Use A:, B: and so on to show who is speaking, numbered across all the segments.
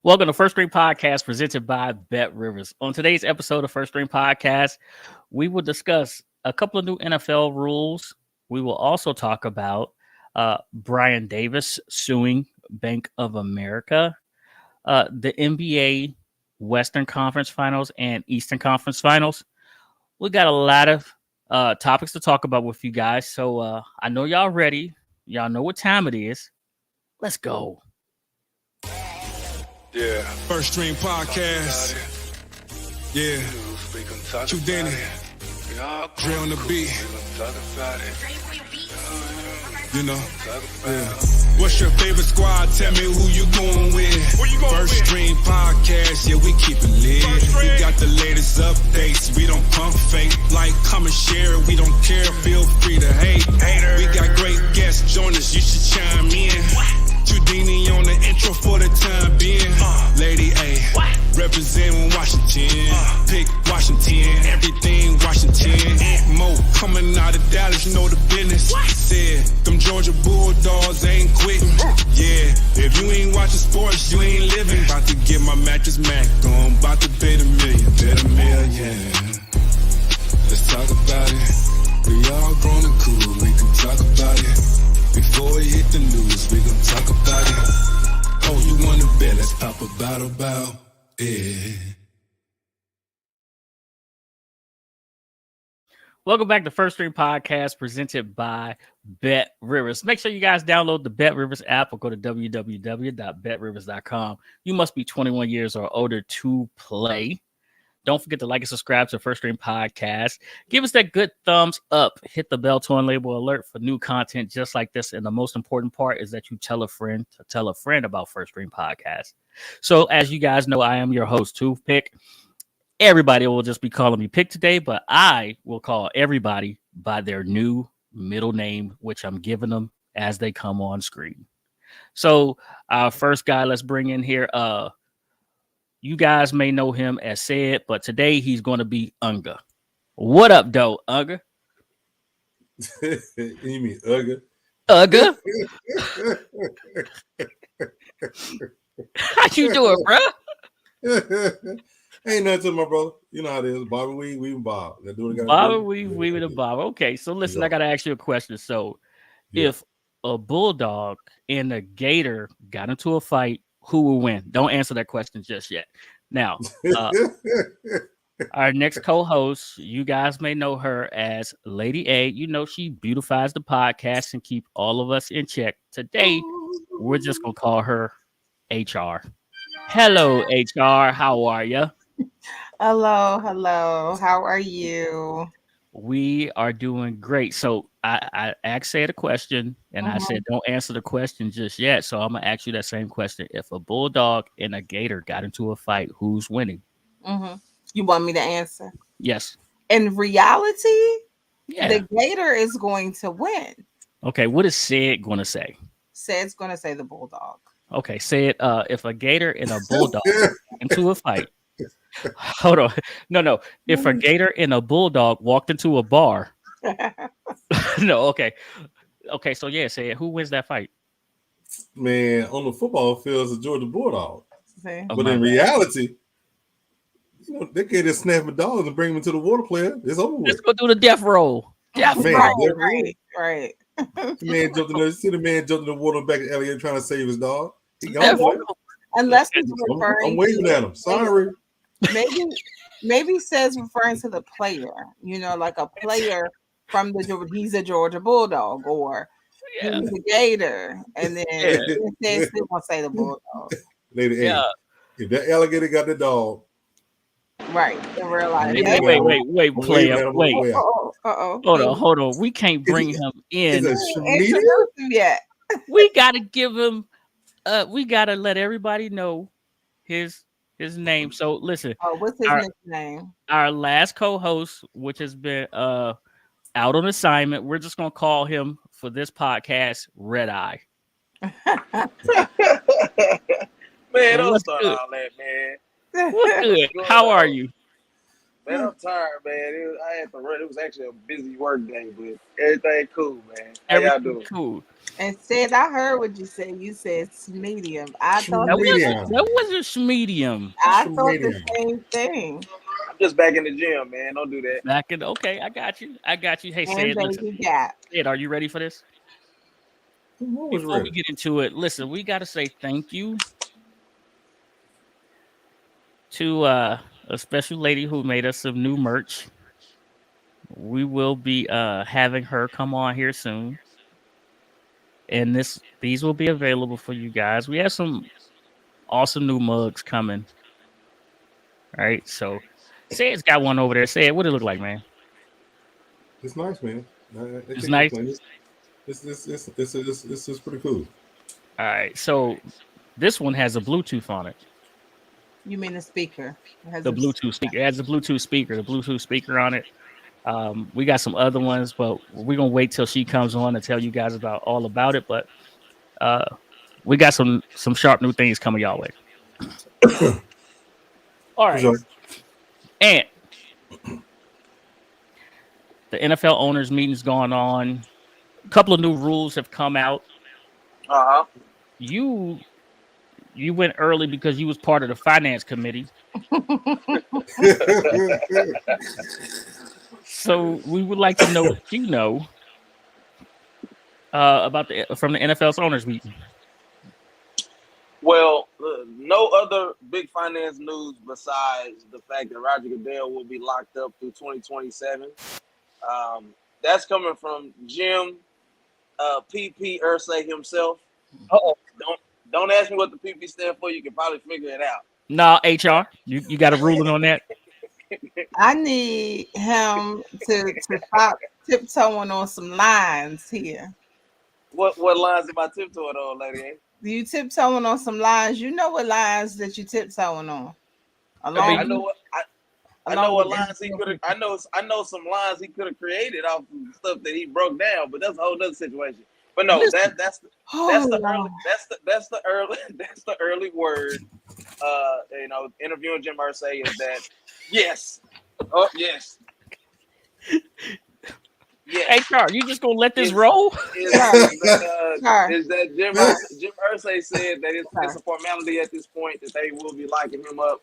A: Welcome to First String Podcast presented by Bet Rivers. On today's episode of First String Podcast, we will discuss a couple of new NFL rules. We will also talk about Brian Davis suing Bank of America, the NBA Western Conference Finals and Eastern Conference Finals. We got a lot of topics to talk about with you guys. So I know y'all ready. Y'all know what time it is. Let's go.
B: Yeah.
C: First String Podcast. Yeah. True Danny. Dre on the beat. You know. Yeah. What's your favorite squad? Tell me who you going with. First String Podcast. Yeah, we keep it lit. We got the latest updates. We don't pump fake. Like, comment, share. We don't care. Feel free to hate. We got great guests. Join us. You should chime in. Trudini on the intro for the time being. Lady A, representing Washington. Pick Washington, everything Washington. Aunt Mo coming out of Dallas, you know the business. Said, them Georgia Bulldogs ain't quitting. Yeah, if you ain't watching sports, you ain't living. About to get my mattress Mac on, about to bet $1 million. Bet $1 million. Let's talk about it. We all grown and cool, we can talk about it. Before we hit the news, we gon' talk about it. Oh, you wanna bet? Let's pop a bottle about it.
A: Welcome back to First String Podcast presented by Bet Rivers. Make sure you guys download the Bet Rivers app or go to www.betrivers.com. You must be 21 years or older to play. Don't forget to like and subscribe to First String Podcast. Give us that good thumbs up. Hit the bell to enable alert for new content just like this. And the most important part is that you tell a friend to tell a friend about First String Podcast. So as you guys know, I am your host, Toothpick. Everybody will just be calling me Pick today, but I will call everybody by their new middle name, which I'm giving them as they come on screen. So our first guy, let's bring in here. You guys may know him as Sid, but today he's going to be Unga. What up, though, Unga?
D: You mean Ugga?
A: Unga? How you doing, bro?
D: Ain't nothing to my brother. You know how it is. Bobby Weave, Weave and Bob. They're doing it.
A: Bobby Weave and Bob. Okay, so listen, I got to ask you a question. So if a bulldog and a gator got into a fight, who will win? Don't answer that question just yet. Now, our next co-host, you guys may know her as Lady A. You know, she beautifies the podcast and keep all of us in check. Today, we're just going to call her HR. Hello, HR. How are you?
E: Hello. How are you?
A: We are doing great. So I asked Ed a question, and I said, don't answer the question just yet. So I'm going to ask you that same question. If a bulldog and a gator got into a fight, who's winning?
E: You want me to answer?
A: Yes.
E: In reality,
A: Yeah.
E: the gator is going to win.
A: Okay, what is Sid going to say?
E: Sid's going to say the bulldog.
A: Okay, Sid, if a gator and a bulldog got into a fight, hold on. No. If a gator and a bulldog walked into a bar, no, okay. Okay, so yeah, say who wins that fight?
D: Man, on the football field is a Georgia Bulldog.
E: See?
A: Oh,
D: But
A: my
D: in
A: bad.
D: reality, you know, they can't just snap the dogs and bring them to the water player. It's over
A: Let's
D: with.
A: go do the death roll. Death
D: Man,
A: roll.
E: Right.
D: Man jumped in the see the man jumped in the water back at Elliott trying to save his dog. He
A: Death
D: gone.
A: roll.
E: Unless he's
D: I'm
E: referring
D: waving
E: to
D: at him. Sorry.
E: maybe Sid's referring to the player, like a player from he's a Georgia Bulldog or
A: Yeah.
E: he's a gator. And then Sid still gonna say the bulldog.
D: Lady
A: Yeah.
D: A. If that alligator got the dog,
E: Right. In real life.
A: Wait, player. Wait.
E: Uh-oh.
A: Hold on. We can't bring him in.
D: Is it Shemita?
E: Introduce him yet.
A: We gotta give him we gotta let everybody know his name. So listen,
E: What's his
A: Our-
E: nickname?
A: our last co-host, which has been out on assignment, we're just gonna call him for this podcast Red Eye.
B: Man, don't
A: What's
B: start
A: good?
B: all that, man.
A: What's good? How are you?
B: Man, I'm tired, man. I had to run. It was actually a busy work day, but everything cool, man. How y'all
A: Everything
B: doing?
A: cool.
E: And said, I heard what you said. You said medium. I thought
A: That
D: Medium.
A: wasn't medium.
E: I thought the
D: Medium.
E: same thing.
B: I'm just back in the gym, man. Don't do that.
A: Back in okay, I got you. I got you. Hey,
E: And
A: Sid, listen.
E: baby gap.
A: Sid, are you ready for this?
D: I'm always
A: Before we
D: ready.
A: get into it, listen, we got to say thank you to a special lady who made us some new merch. We will be having her come on here soon, and these will be available for you guys. We have some awesome new mugs coming. All right, so Sayed's got one over there. Sayed, what it look like, man?
D: It's nice, man.
A: It's nice.
D: It's pretty cool.
A: All right, so this one has a Bluetooth on it.
E: You mean the speaker? It has
A: The
E: a-
A: Bluetooth speaker. It has a Bluetooth speaker. The Bluetooth speaker on it. We got some other ones, but we're gonna wait till she comes on to tell you guys all about it. But we got some sharp new things coming y'all way. All right,
D: Sure.
A: and the NFL owners meeting's going on. A couple of new rules have come out.
B: Uh huh.
A: You went early because you was part of the finance committee. So we would like to know what you know about from the NFL's owners meeting.
B: Well, no other big finance news besides the fact that Roger Goodell will be locked up through 2027. That's coming from Jim PP Irsay himself.
A: Uh-oh.
B: Don't ask me what the PP stand for. You can probably figure it out.
A: Nah, HR, you got a ruling on that?
E: I need him to stop tiptoeing on some lines here.
B: What lines am I tiptoeing on, lady?
E: You tiptoeing on some lines. You know what lines that you tiptoeing on.
B: I
E: Along
B: know
E: with-
B: what I know what
E: with-
B: lines he could have. I know some lines he could have created off of stuff that he broke down, but that's a whole other situation. But no,
A: Listen.
B: that's
E: Oh,
B: the
E: Lord.
B: early word. Interviewing Jim Irsay is that yes, yes.
A: HR, you just gonna let this roll?
B: Is that Jim Irsay said that it's a formality at this point that they will be locking him up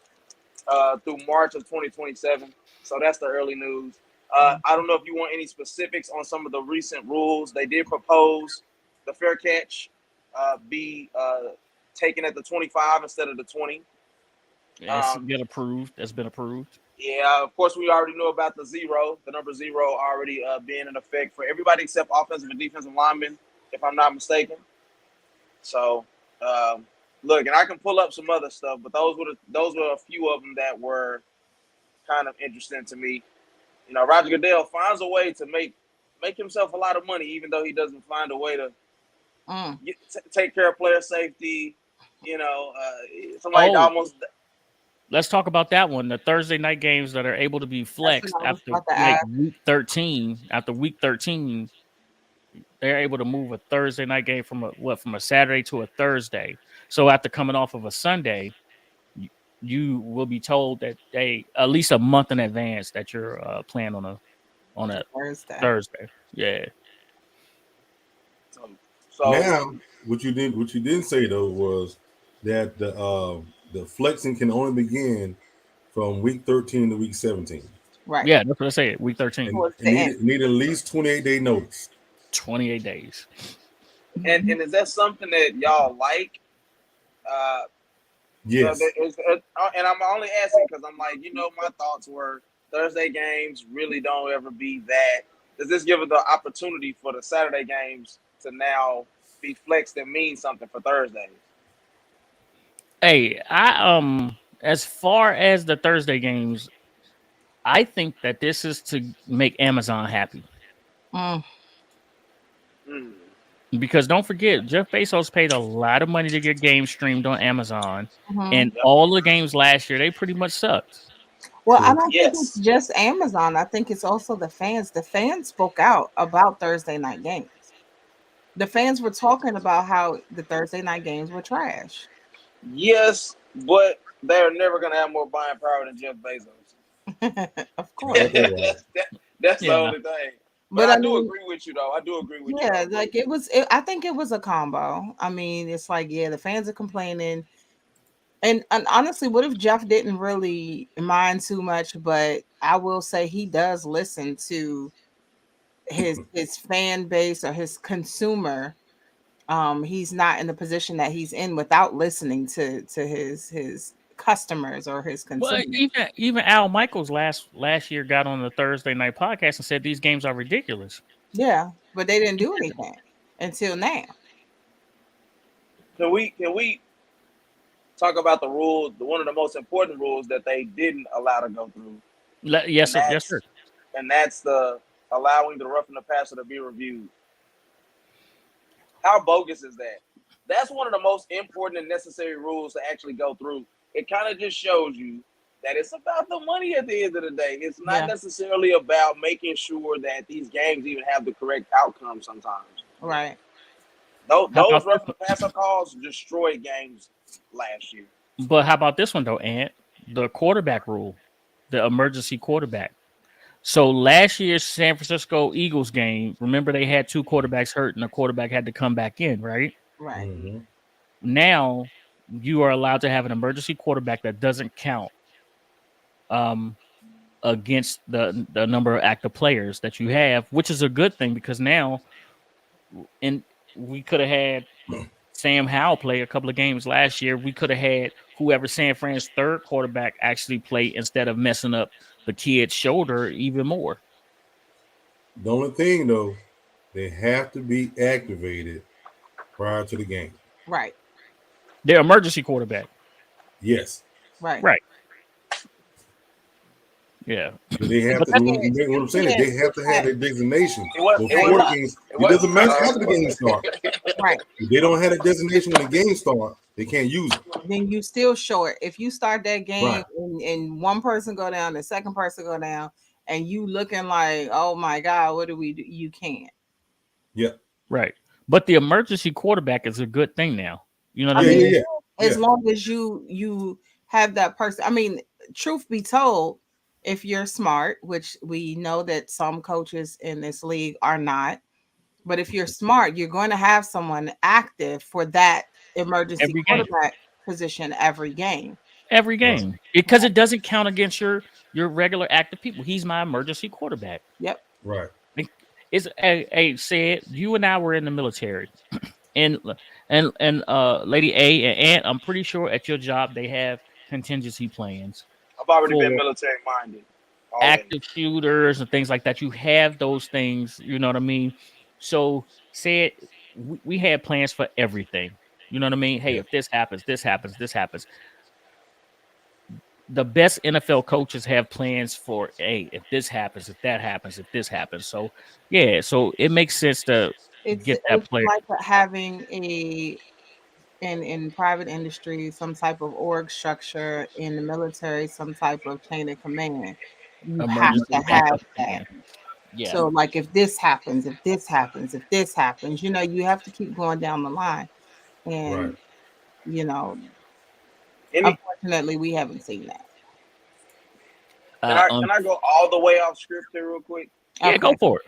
B: through March of 2027. So that's the early news. I don't know if you want any specifics on some of the recent rules. They did propose the fair catch be taken at the 25 instead of the 20.
A: That's been approved. That's been approved.
B: Yeah, of course, we already know about the number 0 already being in effect for everybody except offensive and defensive linemen, if I'm not mistaken. So, look, and I can pull up some other stuff, but those were a few of them that were kind of interesting to me. You know, Roger Goodell finds a way to make himself a lot of money, even though he doesn't find a way to take care of player safety. You know, somebody almost.
A: Let's talk about that one. The Thursday night games that are able to be flexed after week 13. After week 13, they're able to move a Thursday night game from a Saturday to a Thursday. So after coming off of a Sunday, you will be told that at least a month in advance that you're playing on a Thursday. Yeah.
B: So
D: now, what you didn't say though was that the flexing can only begin from week 13 to week 17.
E: Right.
A: Yeah, that's what I said. Week 13.
D: And need at least 28-day notice.
A: 28 days.
B: And is that something that y'all like?
D: Yes.
B: And I'm only asking because I'm like, my thoughts were Thursday games really don't ever be that. Does this give it the opportunity for the Saturday games to now be flexed and mean something for Thursdays?
A: Hey, I as far as the Thursday games, I think that this is to make Amazon happy. Because don't forget, Jeff Bezos paid a lot of money to get games streamed on Amazon, and all the games last year they pretty much sucked.
E: Well, I don't think it's just Amazon. I think it's also the fans. The fans spoke out about Thursday night games. The fans were talking about how the Thursday night games were trash.
B: Yes, but they're never going to have more buying power than Jeff Bezos.
E: Of course.
B: That's the
A: Yeah.
B: only thing. But I do agree with you, though. I do agree with you.
E: Yeah, like I think it was a combo. I mean, it's like, yeah, the fans are complaining. And honestly, what if Jeff didn't really mind too much? But I will say he does listen to his fan base or his consumer. He's not in the position that he's in without listening to his customers or his consumers.
A: Well, even Al Michaels last year got on the Thursday night podcast and said these games are ridiculous.
E: Yeah, but they didn't do anything until now.
B: Can we talk about the rules? One of the most important rules that they didn't allow to go through.
A: Yes, sir.
B: And that's the allowing the roughing the passer to be reviewed. How bogus is that? That's one of the most important and necessary rules to actually go through. It kind of just shows you that it's about the money at the end of the day. It's not necessarily about making sure that these games even have the correct outcome sometimes.
E: Right.
B: Those roughing the passer calls destroyed games last year.
A: But how about this one, though, Ant? The quarterback rule, the emergency quarterback. So last year's San Francisco Eagles game, remember they had 2 quarterbacks hurt and the quarterback had to come back in, right?
E: Right.
D: Mm-hmm.
A: Now you are allowed to have an emergency quarterback that doesn't count against the number of active players that you have, which is a good thing because now we could have had Sam Howell play a couple of games last year. We could have had whoever San Fran's third quarterback actually play instead of messing up the kid's shoulder even more.
D: The only thing, though, they have to be activated prior to the game.
E: Right.
A: They're emergency quarterback.
D: Yes.
E: Right.
A: Yeah.
D: They have to. What I'm saying is they have to have a designation before the game. It doesn't matter after the game starts.
E: Right.
D: If they don't have a designation when the game starts, they can't use it.
E: Then you still short. If you start that game and one person go down, the second person go down, and you looking like, oh my God, what do we do? You can't.
D: Yeah.
A: Right. But the emergency quarterback is a good thing now. You know what I
E: mean?
A: mean?
E: As long as you have that person. I mean, truth be told, if you're smart, which we know that some coaches in this league are not, but if you're smart, you're going to have someone active for that emergency quarterback position every game. Because it doesn't count against your regular active people. He's my emergency quarterback. Yep.
D: Right.
A: It's said you and I were in the military, and Lady A and Ant, I'm pretty sure at your job they have contingency plans.
B: I've already been military minded.
A: Active shooters and things like that. You have those things, you know what I mean? So said we had plans for everything. You know what I mean? Hey, if this happens, this happens, this happens. The best NFL coaches have plans for, hey, if this happens, if that happens, if this happens. So, yeah, so it makes sense to get that player.
E: It's like having in private industry, some type of org structure, in the military, some type of chain of command. You have to have that.
A: Yeah.
E: So, like, if this happens, if this happens, if this happens, you know, you have to keep going down the line. And, you know, unfortunately, we haven't seen that.
B: Can I go all the way off script here real quick?
A: Yeah, go for it.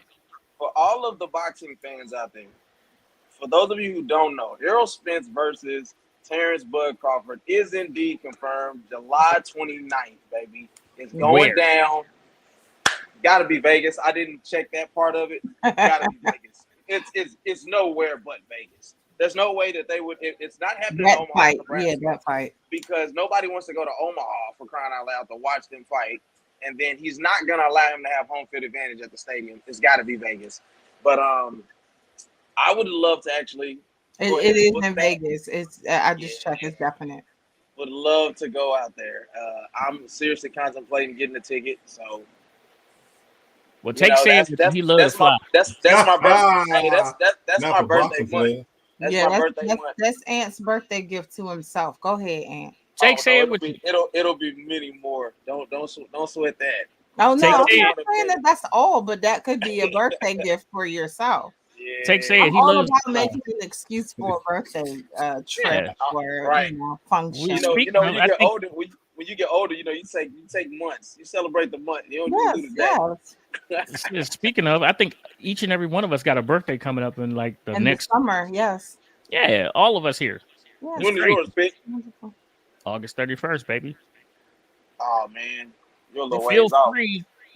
B: For all of the boxing fans out there, for those of you who don't know, Errol Spence versus Terrence Bud Crawford is indeed confirmed. July 29th, baby. It's going down. Got to be Vegas. I didn't check that part of it. Got to be Vegas. It's nowhere but Vegas. There's no way that they would. It's not happening in Omaha, Nebraska.
E: Yeah, that fight.
B: Because nobody wants to go to Omaha, for crying out loud, to watch them fight. And then he's not going to allow him to have home field advantage at the stadium. It's got to be Vegas. But I would love to actually.
E: It is in Vegas. I just checked. It's definite.
B: Would love to go out there. I'm seriously contemplating getting a ticket. So.
A: Well, take Sam. He loves fly.
B: That's my birthday. That's my birthday month.
E: That's Ant's birthday gift to himself. Go ahead, Ant.
A: Take Sam with you.
B: It'll be many more. Don't sweat that.
E: Oh no, I'm not saying that that's all, but that could be a birthday gift for yourself.
B: Yeah.
A: Take Sam.
E: He loves about making an excuse for a birthday trip or function.
B: You know, when you get older, when you get older, you take months. You celebrate the month. You don't do the day.
E: Yes.
A: Speaking of, I think each and every one of us got a birthday coming up in like the
E: In
A: next
E: the summer, yes.
A: Yeah, all of us here.
E: Yes.
B: When is
A: great.
B: yours, Pick?
E: Wonderful.
A: August 31st, baby.
B: Oh man, you're a
A: And
B: little ways off.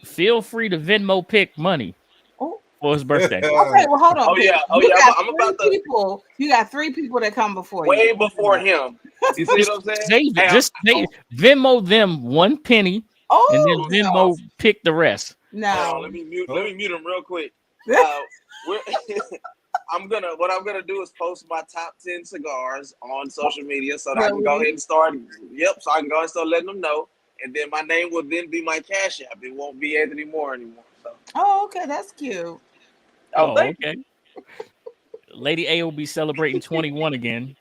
A: feel free to Venmo Pick money
E: Oh.
A: for his birthday.
E: Okay, well, hold on.
B: Oh,
E: Pick.
B: yeah. Oh,
E: You
B: yeah.
E: got
B: I'm about
E: three
B: to-
E: people. You got 3 people that come before
B: Way
E: you.
B: before him. You see what I'm saying?
A: Venmo them 1 penny
E: Oh,
A: and then Venmo Pick the rest.
E: no.
B: Let me mute him real quick. What I'm gonna do is post my top 10 cigars on social media so that I can go ahead and start. Yep, so I can go and start letting them know, and then my name will then be my Cash App. It won't be Anthony Moore anymore. So.
E: Oh, okay, that's cute.
A: Okay. Lady A will be celebrating 21 again.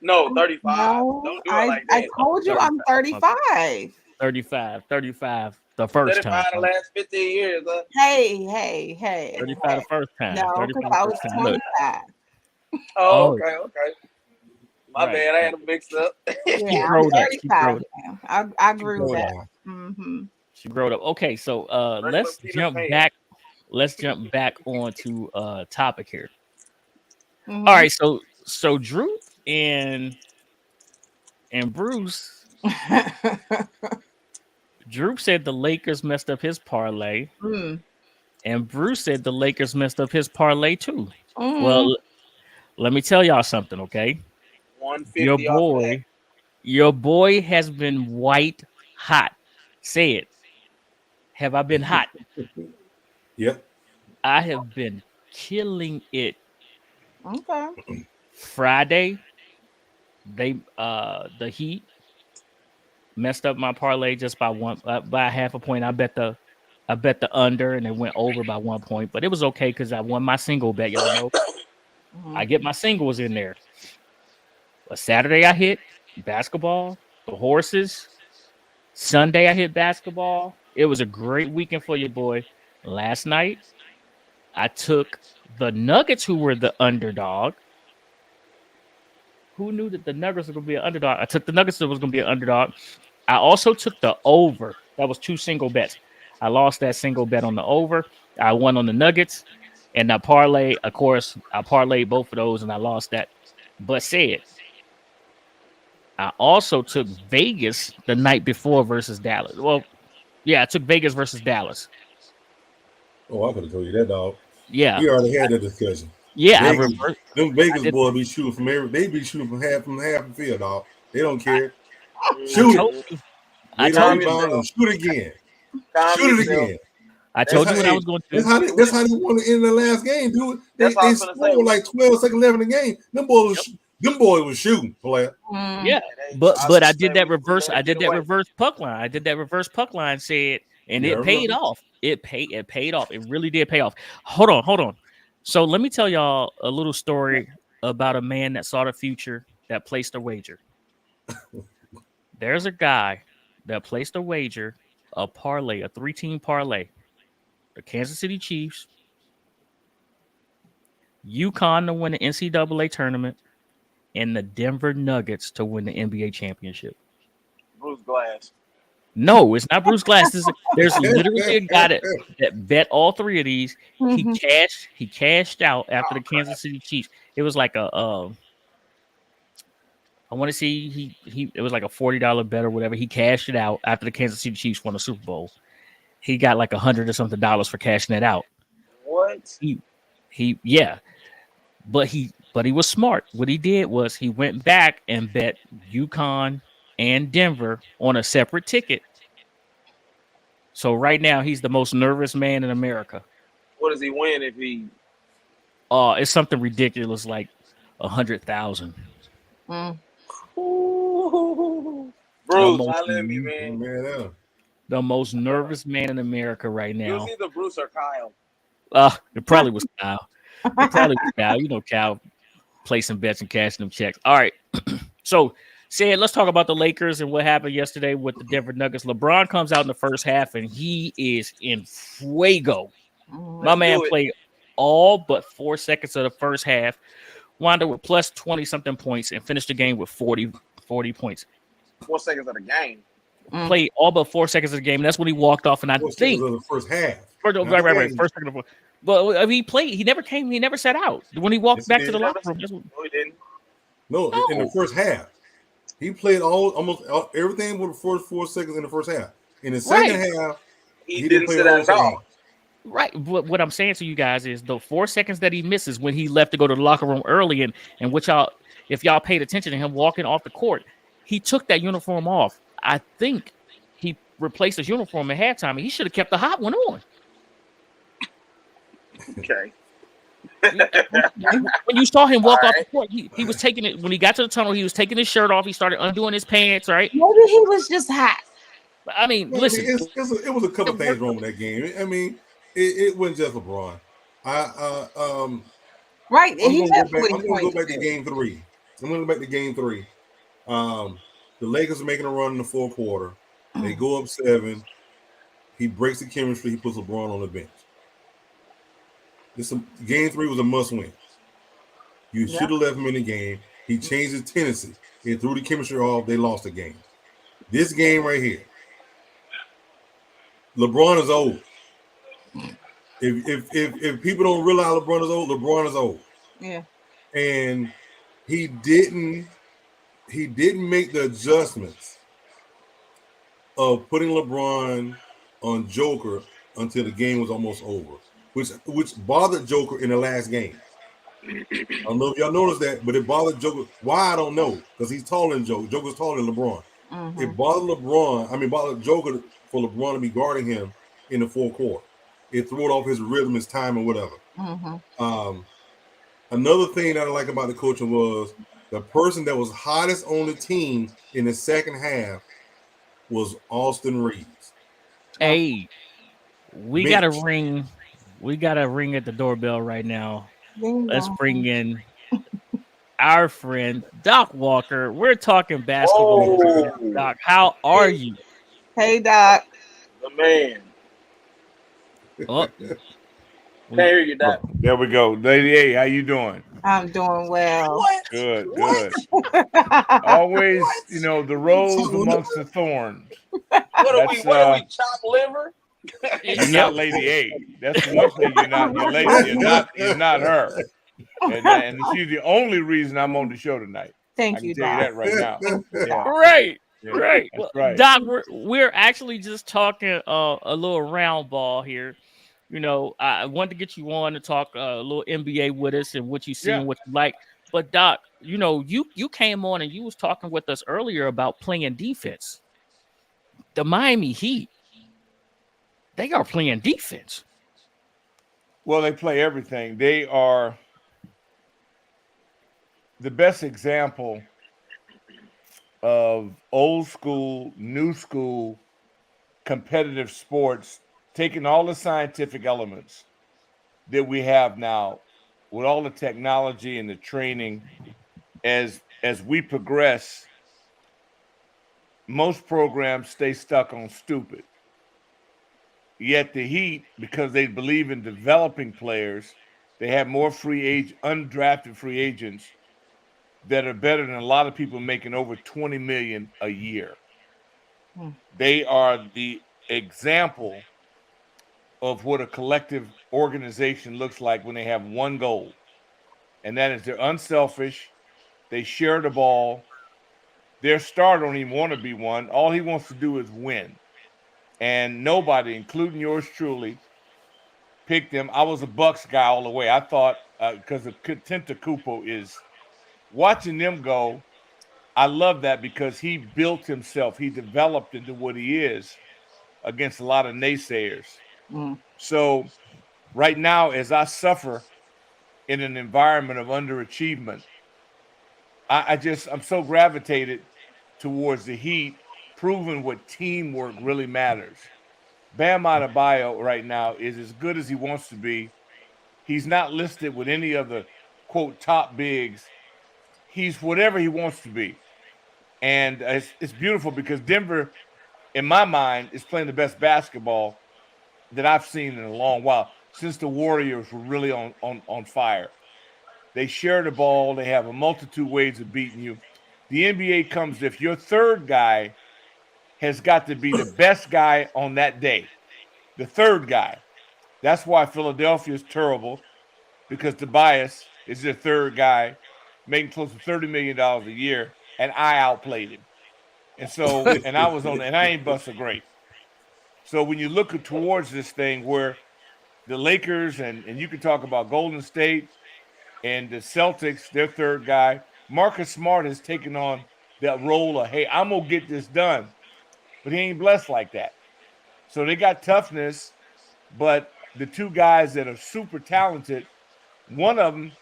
B: No, 35.
E: No,
B: Don't do it like that.
E: I told you I'm 35.
A: 35 the first
B: 35
A: time.
B: the last 15 years. Huh?
E: Hey.
A: 35 the first time.
E: No,
A: 35
E: because I
A: the
E: was
A: first time. Look,
E: 25.
B: Oh,
A: Oh.
B: okay. My
A: Right.
B: bad. I had them mixed up.
E: Yeah, I'm
A: growed up. She
E: 35
A: growed
E: now. I grew
D: Hold
E: that.
D: on.
E: Mm-hmm.
A: she growed up. Okay, so let's
B: Peter
A: jump
B: Pan.
A: back. Let's jump back onto topic here.
E: Mm-hmm.
A: All right, so Drew and Bruce. Drew said the Lakers messed up his parlay,
E: Mm.
A: and Bruce said the Lakers messed up his parlay too.
E: Mm.
A: Well, let me tell y'all something, okay?
B: 150
A: Your boy has been white hot. Say it. Have I been hot?
D: Yep.
A: I have been killing it.
E: Okay.
A: Friday, they the Heat messed up my parlay just by half a point. I bet the under and it went over by 1 point, but it was okay because I won my single bet. Y'all know
E: Mhm.
A: I get my singles in there. But Saturday I hit basketball, the horses. Sunday I hit basketball. It was a great weekend for your boy. Last night I took the Nuggets, who were the underdog. Who knew that the Nuggets were going to be an underdog? I took the Nuggets that was going to be an underdog. I also took the over. That was 2 single bets. I lost that single bet on the over. I won on the Nuggets. And I parlay, of course, I parlayed both of those and I lost that. But said, I also took Vegas the night before versus Dallas. Well, yeah, I took Vegas versus Dallas.
D: Oh, I could have told you that, dog.
A: Yeah.
D: We already had that discussion.
A: Yeah,
D: Vegas, them Vegas
A: did-
D: boys be shooting from they be shooting from half the field, dog. They don't care.
A: I
D: Shoot
A: told
D: it.
A: you.
D: They
A: I
D: don't
A: told you.
D: rebound and shoot again.
B: Calm
D: Shoot it
B: yourself.
D: again.
A: I told you
D: That's
A: what
D: how-
A: I was going to
D: That's
A: do.
D: how they won in the last game, dude. They
B: That's what I was gonna say.
D: scored like 12 seconds left in the game. Them boys was shooting, player.
E: Mm.
A: Yeah,
B: Hey,
A: but
B: was
A: I
B: gonna
A: did
B: say,
A: that
B: we
A: reverse.
B: let
A: I
B: it
A: did
B: get
A: that
B: away.
A: reverse puck line. I did that reverse puck line. Said, and
D: Yeah, I
A: it paid
D: remember.
A: off. It paid off. It really did pay off. Hold on. So let me tell y'all a little story about a man that saw the future that placed a wager. There's a guy that placed a wager, a parlay, a 3-team parlay. The Kansas City Chiefs, UConn to win the NCAA tournament, and the Denver Nuggets to win the NBA championship.
B: Bruce Glass.
A: No, it's not Bruce Glass. There's literally a guy that bet all 3 of these.
E: Mhm.
A: He cashed out after the Kansas City Chiefs. It was like a I want to see it was like a $40 bet or whatever. He cashed it out after the Kansas City Chiefs won the Super Bowl. He got like $100 or something for cashing it out.
B: What?
A: But he was smart. What he did was he went back and bet UConn and Denver on a separate ticket. So right now he's the most nervous man in America.
B: What does he win if he?
A: It's something ridiculous like 100,000.
E: Mm.
B: Bruce,
A: Almost.
B: I love you, man.
D: Man,
A: The most nervous man in America right
B: It
A: now.
B: was either Bruce or Kyle.
A: It probably was Kyle. It probably was Kyle. You know, Kyle placing bets and cashing them checks. All right. So, Sid, let's talk about the Lakers and what happened yesterday with the Denver Nuggets. LeBron comes out in the first half and he is in fuego.
E: Mhm.
A: My man
B: do it.
A: played all but 4 seconds of the first half, wound up with plus 20 something points, and finished the game with 40 points.
B: 4 seconds of the game.
A: played all but 4 seconds of the game. That's when he walked off, and I
D: 4
A: think
D: seconds of the first half.
A: right. First second of but he played. He never came. He never sat out when he walked
D: Yes,
A: back
D: he
A: to the
D: did.
A: locker room.
B: No, he didn't.
D: No, in the first half, he played almost everything with the first 4 seconds in the first half. In the second half,
B: He didn't
D: play
B: sit
D: the
B: out
D: whole
B: at
D: second
B: all.
D: half.
A: Right. But what I'm saying to you guys is the 4 seconds that he misses when he left to go to the locker room early, and which y'all, if y'all paid attention to him walking off the court, he took that uniform off. I think he replaced his uniform at halftime, and he should have kept the hot one on.
B: Okay.
A: When you saw him walk off the court, he was taking it. When he got to the tunnel, he was taking his shirt off. He started undoing his pants. Right.
E: Maybe he was just hot.
A: I mean, listen.
D: It was a couple things wrong with that game. I mean, it wasn't just LeBron.
E: Right.
D: I'm
E: He
D: going to
E: definitely
D: go back to game 3. I'm going to go back to game 3. The Lakers are making a run in the fourth quarter. They go up 7. He breaks the chemistry. He puts LeBron on the bench. Game 3 was a must-win. You should have left him in the game. He changed his tendency. He threw the chemistry off. They lost the game. This game right here, LeBron is old. If people don't realize LeBron is old, LeBron is old.
E: Yeah.
D: And he didn't make the adjustments of putting LeBron on Joker until the game was almost over, which bothered Joker in the last game. I don't know if y'all noticed that, but it bothered Joker. Why, I don't know, because he's taller than Joker. Joker's taller than LeBron.
E: Mm-hmm.
D: It bothered Joker for LeBron to be guarding him in the fourth quarter. It threw it off his rhythm, his time, and whatever.
E: Mm-hmm.
D: Another thing that I like about the coaching was the person that was hottest on the team in the second half was Austin Reeves.
A: Hey, we got a ring. We got a ring at the doorbell right now. Let's bring in our friend Doc Walker. We're talking basketball.
B: Oh.
A: Doc, how are you?
E: Hey, Doc.
B: The man.
A: Oh,
B: Can't hear you, Doc.
F: There we go. Lady A, how you doing?
E: I'm doing well.
B: What?
F: Good. Always, the rose amongst the thorns.
B: What are we, chopped liver?
F: You're not Lady A. That's one thing you're not. You're lady. You're not her. And she's the only reason I'm on the show tonight.
E: Thank
F: I
E: you,
F: can tell
E: Doc.
F: you that right now. Yeah.
A: right.
F: Yeah,
A: Right.
F: that's
A: Well,
F: right.
A: Doc, we're actually just talking a little round ball here. I wanted to get you on to talk a little NBA with us and what you see and what you like. But Doc, you came on and you was talking with us earlier about playing defense. The Miami Heat, they are playing defense.
F: Well, they play everything. They are the best example of old school, new school, competitive sports, taking all the scientific elements that we have now with all the technology and the training. As we progress, most programs stay stuck on stupid. Yet the Heat, because they believe in developing players, they have more undrafted free agents that are better than a lot of people making over $20 million a year. They are the example of what a collective organization looks like when they have one goal, and that is they're unselfish. They share the ball. Their star don't even want to be one. All he wants to do is win. And nobody, including yours truly, picked them. I was a Bucks guy all the way. I thought because of Antetokounmpo is watching them go. I love that because he built himself. He developed into what he is against a lot of naysayers. So right now, as I suffer in an environment of underachievement, I'm so gravitated towards the Heat, proving what teamwork really matters. Bam Adebayo right now is as good as he wants to be. He's not listed with any of the, quote, top bigs. He's whatever he wants to be. And it's beautiful because Denver, in my mind, is playing the best basketball that I've seen in a long while, since the Warriors were really on fire. They share the ball. They have a multitude of ways of beating you. The NBA comes if your third guy has got to be the best guy on that day, the third guy. That's why Philadelphia is terrible, because Tobias is their third guy, making close to $30 million a year, and I outplayed him. And so, and I was on, and I ain't bust a grape. So when you look towards this thing where the Lakers, and you can talk about Golden State and the Celtics, their third guy, Marcus Smart has taken on that role of, hey, I'm going to get this done. But he ain't blessed like that. So they got toughness, but the two guys that are super talented, one of them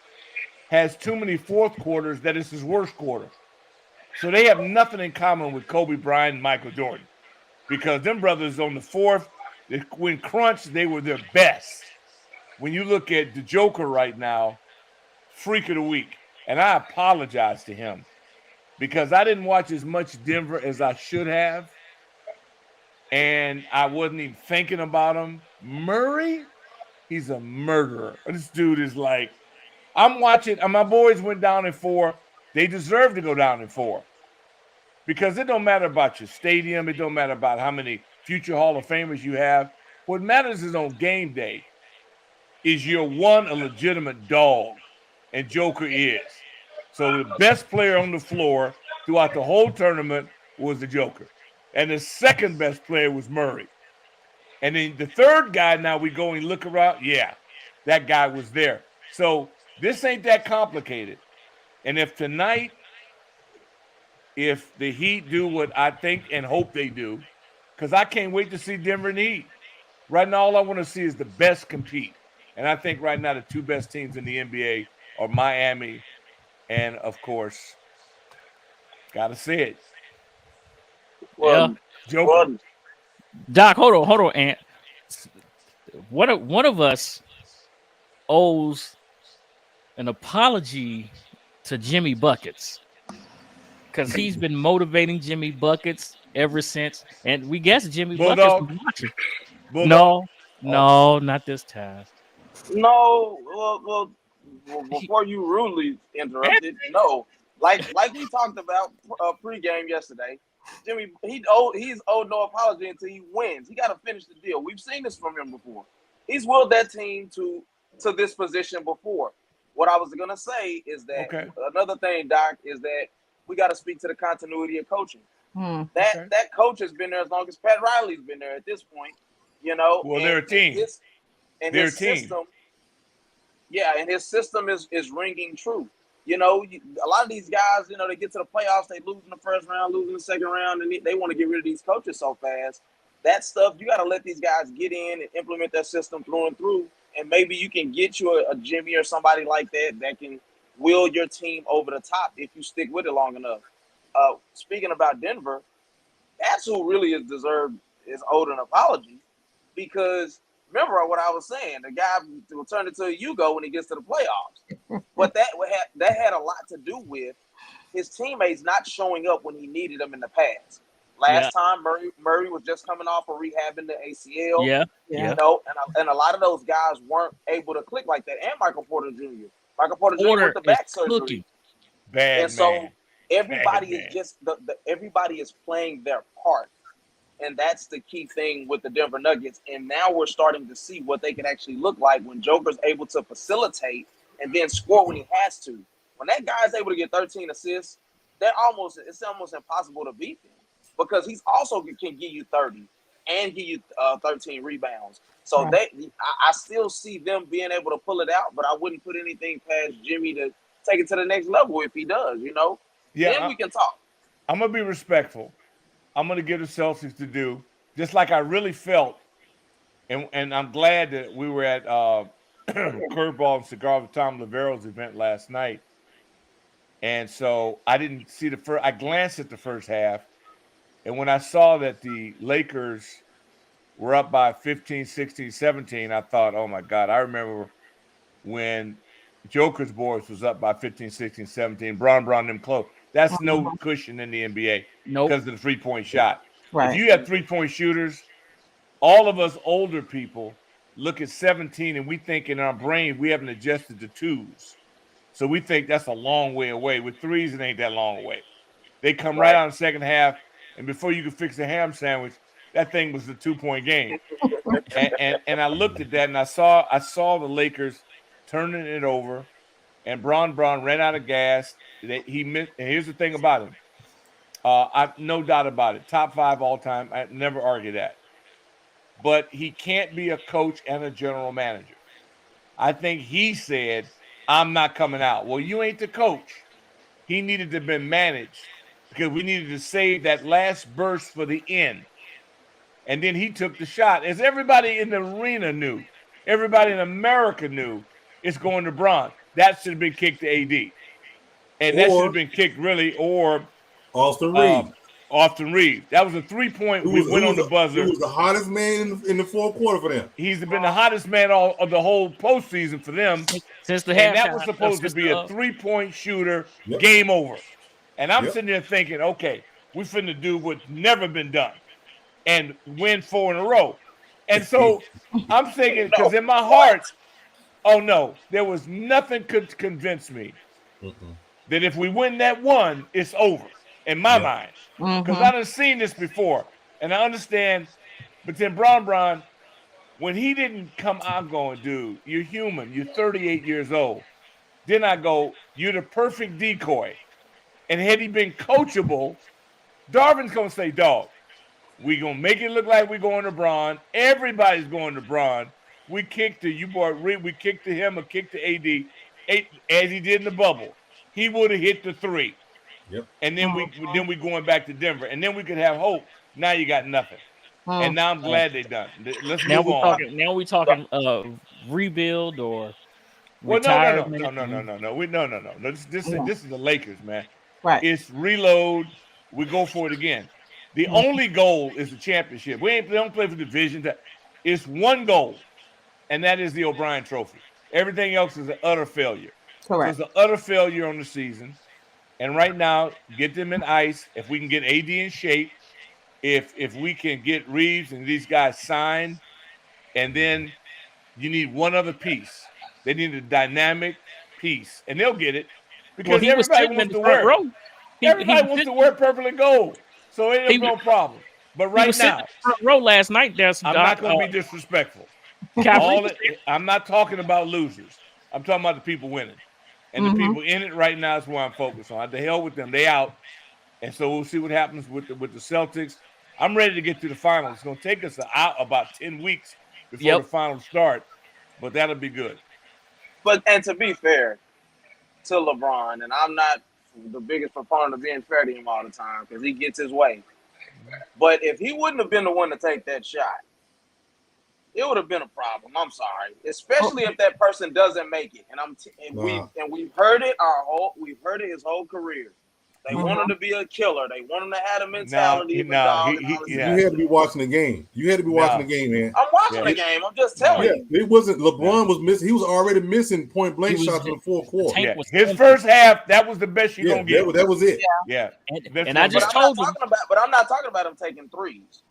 F: has too many fourth quarters that it's his worst quarter. So they have nothing in common with Kobe Bryant and Michael Jordan, because them brothers on the fourth, when crunch, they were their best. When you look at the Joker right now, freak of the week, and I apologize to him because I didn't watch as much Denver as I should have, and I wasn't even thinking about him. Murray, he's a murderer. This dude is like, I'm watching, and my boys went down in 4. They deserve to go down in 4 because it don't matter about your stadium. It don't matter about how many future Hall of Famers you have. What matters is on game day is you're a legitimate dog, and Joker is. So the best player on the floor throughout the whole tournament was the Joker. And the second best player was Murray. And then the third guy, now we go and look around, yeah, that guy was there. So this ain't that complicated. And if tonight, if the Heat do what I think and hope they do, because I can't wait to see Denver and the Heat. Right now, all I want to see is the best compete. And I think right now the two best teams in the NBA are Miami and, of course, got to say it,
B: Well,
F: Joker.
B: well,
A: Doc, hold on, and one of us owes an apology to Jimmy Buckets because he's been motivating Jimmy Buckets ever since, and we guess Jimmy
F: Bulldog.
A: Buckets was watching.
F: Bulldog.
A: No, not this time.
B: no, well, before you rudely interrupted, no, like we talked about pregame yesterday, Jimmy, he's owed no apology until he wins. He got to finish the deal. We've seen this from him before. He's willed that team to this position before. What I was gonna say is that another thing, Doc, is that we got to speak to the continuity of coaching. That coach has been there as long as Pat Riley's been there at this point. You know,
F: Well, they're a team.
B: They're a team. System, yeah, and his system is ringing true. You know, a lot of these guys, you know, they get to the playoffs, they lose in the first round, lose in the second round, and they want to get rid of these coaches so fast. That stuff, you got to let these guys get in and implement their system through and through, and maybe you can get you a Jimmy or somebody like that can will your team over the top if you stick with it long enough. Speaking about Denver, that's who really is owed an apology, because remember what I was saying, the guy will turn into a Yugo when he gets to the playoffs. But that had a lot to do with his teammates not showing up when he needed them in the past. Last time, Murray was just coming off of rehabbing the ACL. You know, and a lot of those guys weren't able to click like that. And Michael Porter Jr. Michael Porter Jr. with the back surgery.
F: Bad,
B: and so
F: man.
B: everybody
F: Bad,
B: is just everybody is playing their part. And that's the key thing with the Denver Nuggets. And now we're starting to see what they can actually look like when Joker's able to facilitate and then score when he has to. When that guy's able to get 13 assists, it's almost impossible to beat him, because he's also can give you 30 and give you 13 rebounds. So I still see them being able to pull it out, but I wouldn't put anything past Jimmy to take it to the next level if he does, you know?
F: Yeah,
B: then we can talk.
F: I'm going to be respectful. I'm going to give the Celtics to do, just like I really felt, and I'm glad that we were at Curveball and Cigar with Tom Lavero's event last night. And so I didn't see I glanced at the first half, and when I saw that the Lakers were up by 15, 16, 17, I thought, oh, my God. I remember when Joker's boys was up by 15, 16, 17, Bron them close. That's no cushion in the NBA because of the three-point shot.
E: Right.
F: If you have three-point shooters, all of us older people look at 17 and we think in our brain we haven't adjusted to twos. So we think that's a long way away. With threes, it ain't that long away. They come right out in the second half. and before you could fix a ham sandwich, that thing was a 2-point game. and I looked at that and I saw the Lakers turning it over, and Bron ran out of gas. He missed. And here's the thing about him. I no doubt about it. Top 5 all time. I never argue that. But he can't be a coach and a general manager. I think he said, I'm not coming out. Well, you ain't the coach. He needed to have been managed because we needed to save that last burst for the end. And then he took the shot. As everybody in the arena knew, everybody in America knew, it's going to Bron. That should have been kicked to AD. And that should have been kicked really, or
D: Austin Reeves.
F: Austin Reeves. That was a 3-point. We went on the buzzer.
D: He was the hottest man in the fourth quarter for them.
F: He's been the hottest man of the whole postseason for them.
A: Since the
F: and that was supposed to be a 3-point shooter, game over. And I'm sitting there thinking, okay, we finna do what's never been done and win 4 in a row. And so I'm thinking, because in my heart, oh no, there was nothing could convince me that if we win that one, it's over in my mind. Because I done seen this before. And I understand, but then Bron, when he didn't come out going, dude, you're human. You're 38 years old. Then I go, you're the perfect decoy. And had he been coachable, Darvin's going to say, dog, we going to make it look like we're going to Bron. Everybody's going to Bron. We kicked to you, boy. We kicked to him or kicked to AD as he did in the bubble. He would have hit the 3.
D: Yep.
F: And then we going back to Denver. And then we could have hope. Now you got nothing. And now I'm glad they done. Let's move on.
A: Now we talking rebuild or
F: no. This is the Lakers, man.
E: Right.
F: It's reload. We go for it again. The only goal is the championship. We don't play for division. It's one goal, and that is the O'Brien Trophy. Everything else is an utter failure.
E: Correct.
F: So it's an utter failure on the season. And right now, get them in ice. If we can get AD in shape, if we can get Reeves and these guys signed, and then you need one other piece. They need a dynamic piece, and they'll get it because everybody wants to wear it. Everybody wants to wear purple and gold, so it ain't no problem. But right now,
A: front row last night.
F: I'm not going to be disrespectful. I'm not talking about losers. I'm talking about the people winning. And the people in it right now is where I'm focused on. The hell with them. They out. And so we'll see what happens with the Celtics. I'm ready to get to the finals. It's going to take us about 10 weeks before the finals start. But that'll be good.
B: And to be fair to LeBron, and I'm not the biggest proponent of being fair to him all the time because he gets his way. But if he wouldn't have been the one to take that shot, it would have been a problem. I'm sorry, especially if that person doesn't make it. And we've heard it we've heard it his whole career. They want him to be a killer. They want him to have a mentality. You
D: had to be watching the game. You had to be watching the game, man.
B: I'm watching the game. I'm just telling you.
D: It wasn't. LeBron was missing. He was already missing point blank shots in the fourth quarter.
F: His first half, that was the best you're gonna get.
D: That was it.
F: Yeah.
A: And I just told you.
B: But I'm not talking about him taking threes.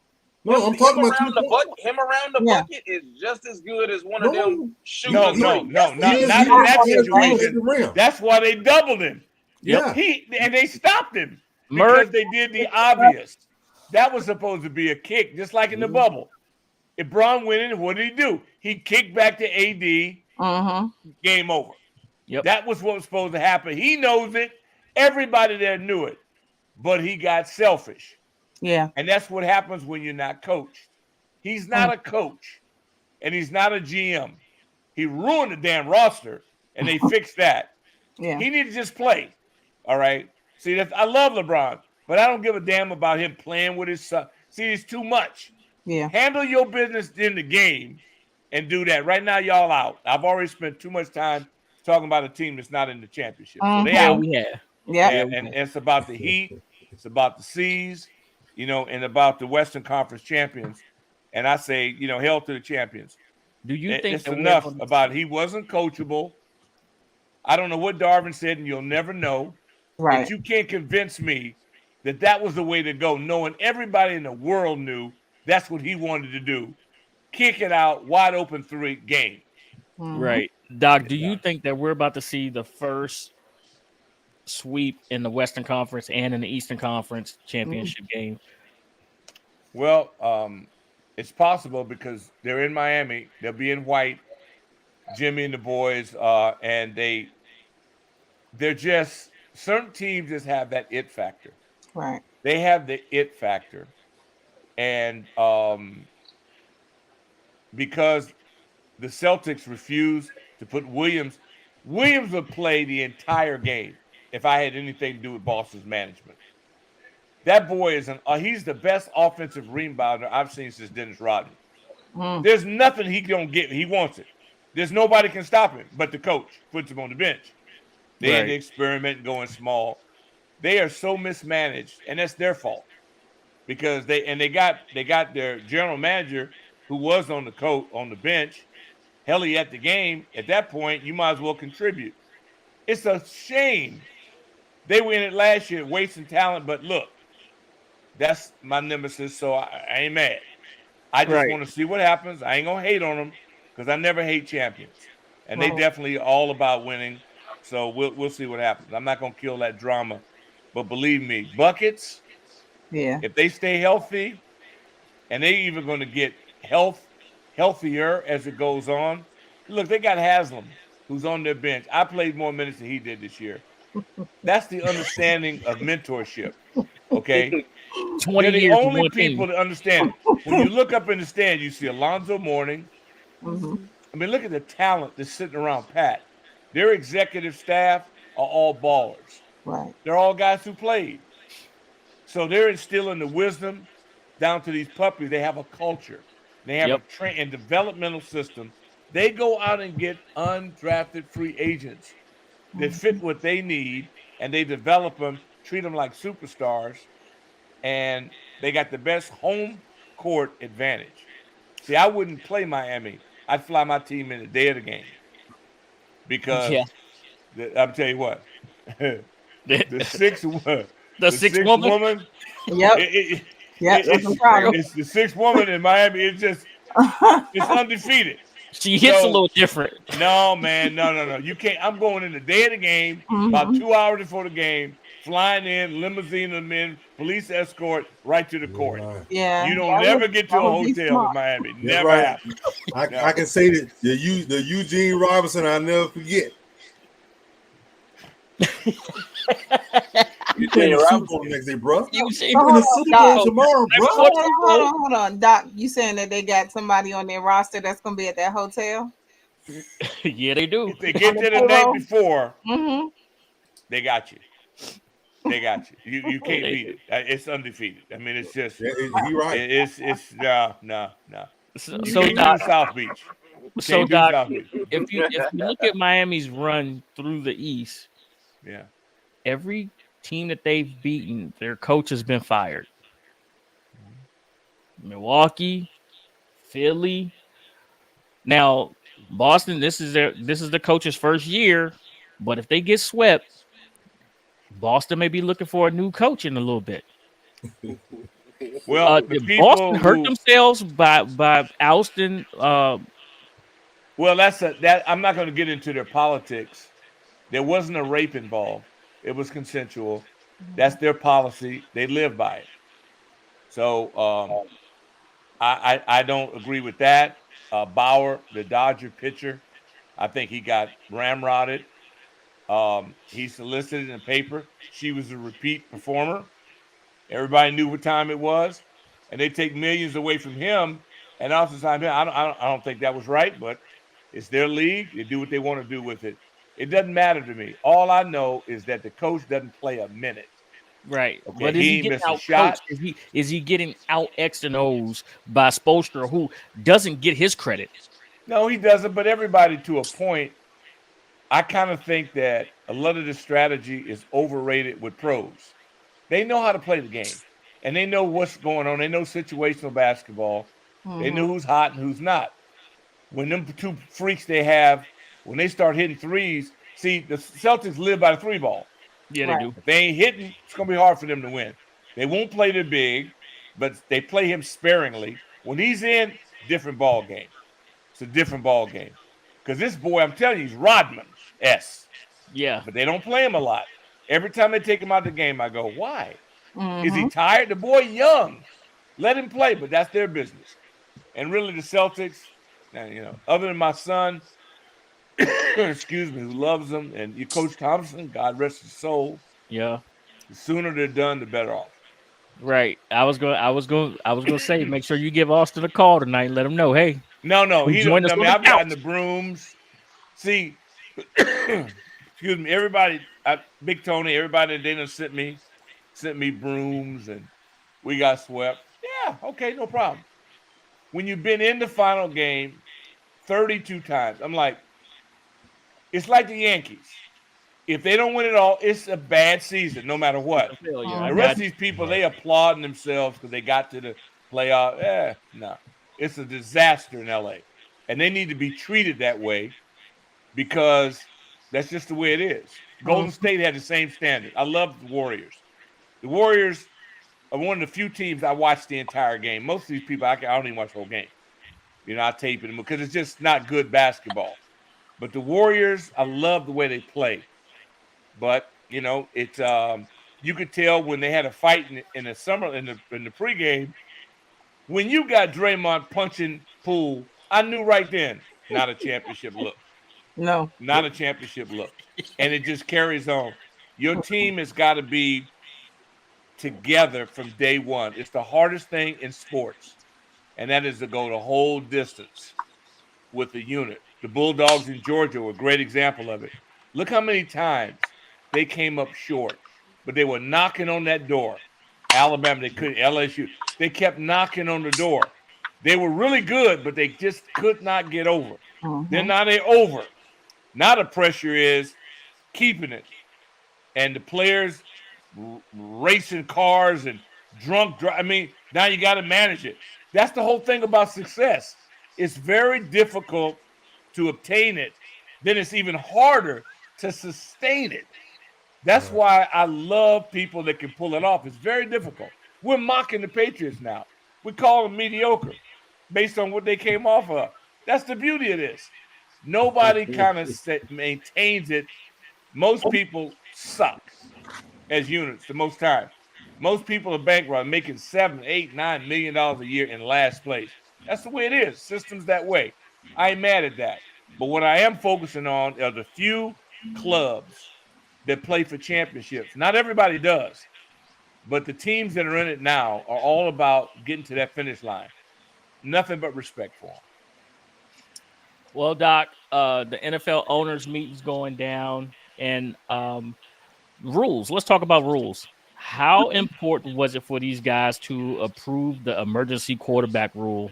D: No, I'm talking about
B: him around the bucket is just as good as one of them shooting.
F: No, not in that situation. That's why they doubled him.
D: Yeah,
F: and they stopped him because they did the obvious. That was supposed to be a kick, just like in the bubble. If Bron went in, what did he do? He kicked back to AD. Game over.
A: Yep.
F: That was what was supposed to happen. He knows it. Everybody there knew it, but he got selfish.
E: Yeah,
F: and that's what happens when you're not coached. He's not a coach, and he's not a GM. He ruined the damn roster, and they fixed that.
E: Yeah,
F: he needed to just play. All right. See, I love LeBron, but I don't give a damn about him playing with his son. See, it's too much.
E: Yeah.
F: Handle your business in the game and do that. Right now, y'all out. I've already spent too much time talking about a team that's not in the championship. So they out.
E: Yeah.
F: And it's about the Heat. It's about the C's, and about the Western Conference champions. And I say, hell to the champions.
A: Do you think
F: it's enough about he wasn't coachable? I don't know what Darvin said, and you'll never know.
E: Right.
F: But you can't convince me that was the way to go, knowing everybody in the world knew that's what he wanted to do. Kick it out, wide open 3 game.
A: Right. Doc, do you think that we're about to see the first sweep in the Western Conference and in the Eastern Conference championship game?
F: Well, it's possible because they're in Miami. They'll be in white. Jimmy and the boys, and they're just certain teams just have that it factor.
E: Right.
F: They have the it factor, and because the Celtics refuse to put Williams would play the entire game if I had anything to do with Boston's management. That boy is he's the best offensive rebounder I've seen since Dennis Rodman. There's nothing he don't get. He wants it. There's nobody can stop him but the coach puts him on the bench. They had to experiment going small. They are so mismanaged, and that's their fault because they got their general manager who was on the bench. Hell, he at the game. At that point, you might as well contribute. It's a shame. They were in it last year, wasting talent. But look, that's my nemesis, so I ain't mad. I just want to see what happens. I ain't gonna hate on them because I never hate champions, and they definitely are all about winning. So we'll see what happens. I'm not gonna kill that drama, but believe me, buckets.
E: Yeah.
F: If they stay healthy, and they even going to get healthier as it goes on. Look, they got Haslam, who's on their bench. I played more minutes than he did this year. That's the understanding of mentorship. Okay,
A: 20
F: They're the
A: years
F: only
A: one
F: people
A: team.
F: that understand it. When you look up in the stand, you see Alonzo Mourning. I mean, look at the talent that's sitting around Pat. Their executive staff are all ballers.
E: Right.
F: They're all guys who played. So they're instilling the wisdom down to these puppies. They have a culture. They have a and developmental system. They go out and get undrafted free agents that fit what they need, and they develop them, treat them like superstars, and they got the best home court advantage. See, I wouldn't play Miami. I'd fly my team in the day of the game because I'm tell you what, the sixth woman.
E: Yep.
F: It's the sixth woman in Miami. It's undefeated.
A: She hits a little different.
F: No, man, no. You can't. I'm going in the day of the game, about 2 hours before the game, flying in, limousine them in, police escort right to the court.
E: Yeah.
F: You don't never get to a hotel in Miami. Never happens.
D: I can say that the Eugene Robinson I'll never forget. You playing the Super Bowl next day, bro. You in the Super Bowl tomorrow, bro.
E: Hold on, Doc. You saying that they got somebody on their roster that's gonna be at that hotel?
A: Yeah, they do.
F: If they get there the night before, they got you. They got you. You can't beat it. It's undefeated. I mean, it's just
D: he right.
F: It's no.
A: So
F: Doc, South Beach.
A: So Doc, if you look at Miami's run through the East, every team that they've beaten, their coach has been fired. Milwaukee, Philly. Now, Boston, this is the coach's first year, but if they get swept, Boston may be looking for a new coach in a little bit.
F: Well,
A: did Boston hurt themselves by ousting?
F: Well, I'm not going to get into their politics. There wasn't a rape involved. It was consensual. That's their policy. They live by it. So I don't agree with that. Bauer, the Dodger pitcher, I think he got ramrodded. He solicited in the paper. She was a repeat performer. Everybody knew what time it was, and they take millions away from him. And also, I don't think that was right, but it's their league. They do what they want to do with it. It doesn't matter to me. All I know is that the coach doesn't play a minute.
A: Right.
F: Okay,
A: But is he getting out shot? Is he getting out X and O's by Spoelstra, who doesn't get his credit?
F: No, he doesn't. But everybody to a point. I kind of think that a lot of the strategy is overrated with pros. They know how to play the game, and they know what's going on. They know situational basketball. They know who's hot and who's not. When them two freaks they have, when they start hitting threes, see, the Celtics live by the three ball.
A: Yeah, they do.
F: If they ain't hitting, it's going to be hard for them to win. They won't play the big, but they play him sparingly. When he's in, different ball game. It's a different ball game. Because this boy, I'm telling you, he's Rodman-esque.
A: Yeah.
F: But they don't play him a lot. Every time they take him out of the game, I go, why? Is he
E: Mhm.
F: tired? The boy young. Let him play, but that's their business. And really, the Celtics, other than my son, excuse me, who loves them, and you, Coach Thompson, God rest his soul.
A: Yeah.
F: The sooner they're done, the better off.
A: Right. I was going to say, make sure you give Austin a call tonight and let him know, hey.
F: No,
A: Come
F: he
A: join
F: don't.
A: us
F: I
A: on
F: mean,
A: the
F: I've gotten
A: couch.
F: the brooms. See, excuse me, everybody, Big Tony, everybody, they done sent me brooms, and we got swept. Yeah, okay, no problem. When you've been in the final game 32 times, I'm like, it's like the Yankees. If they don't win it all, it's a bad season, no matter what.
A: It's a failure. I
F: The
E: Mhm.
F: rest
A: got
F: of
A: you.
F: these people, they applauding themselves because they got to the playoff. No. It's a disaster in LA. And they need to be treated that way because that's just the way it is. Golden State had the same standard. I love the Warriors. The Warriors are one of the few teams I watched the entire game. Most of these people, I don't even watch the whole game. I tape it because it's just not good basketball. But the Warriors, I love the way they play. But it's you could tell when they had a fight in the summer in the pregame. When you got Draymond punching Poole, I knew right then, not a championship look.
E: No.
F: Not a championship look. And it just carries on. Your team has got to be together from day one. It's the hardest thing in sports, and that is to go the whole distance with a unit. The Bulldogs in Georgia were a great example of it. Look how many times they came up short, but they were knocking on that door. Alabama, they couldn't. LSU, they kept knocking on the door. They were really good, but they just could not get over. Then now they're over. Now the pressure is keeping it. And the players racing cars and drunk. I mean, now you got to manage it. That's the whole thing about success. It's very difficult to obtain it. Then it's even harder to sustain it. That's why I love people that can pull it off. It's very difficult. We're mocking the Patriots now. We call them mediocre based on what they came off of. That's the beauty of this. Nobody kind of maintains it. Most people suck as units the most time. Most people are bankrupt, making $7, $8, $9 million a year in last place. That's the way it is. Systems that way. I ain't mad at that. But what I am focusing on are the few clubs that play for championships. Not everybody does, but the teams that are in it now are all about getting to that finish line. Nothing but respect for them.
A: Well, Doc, the NFL owners meeting's going down, and rules. Let's talk about rules. How important was it for these guys to approve the emergency quarterback rule?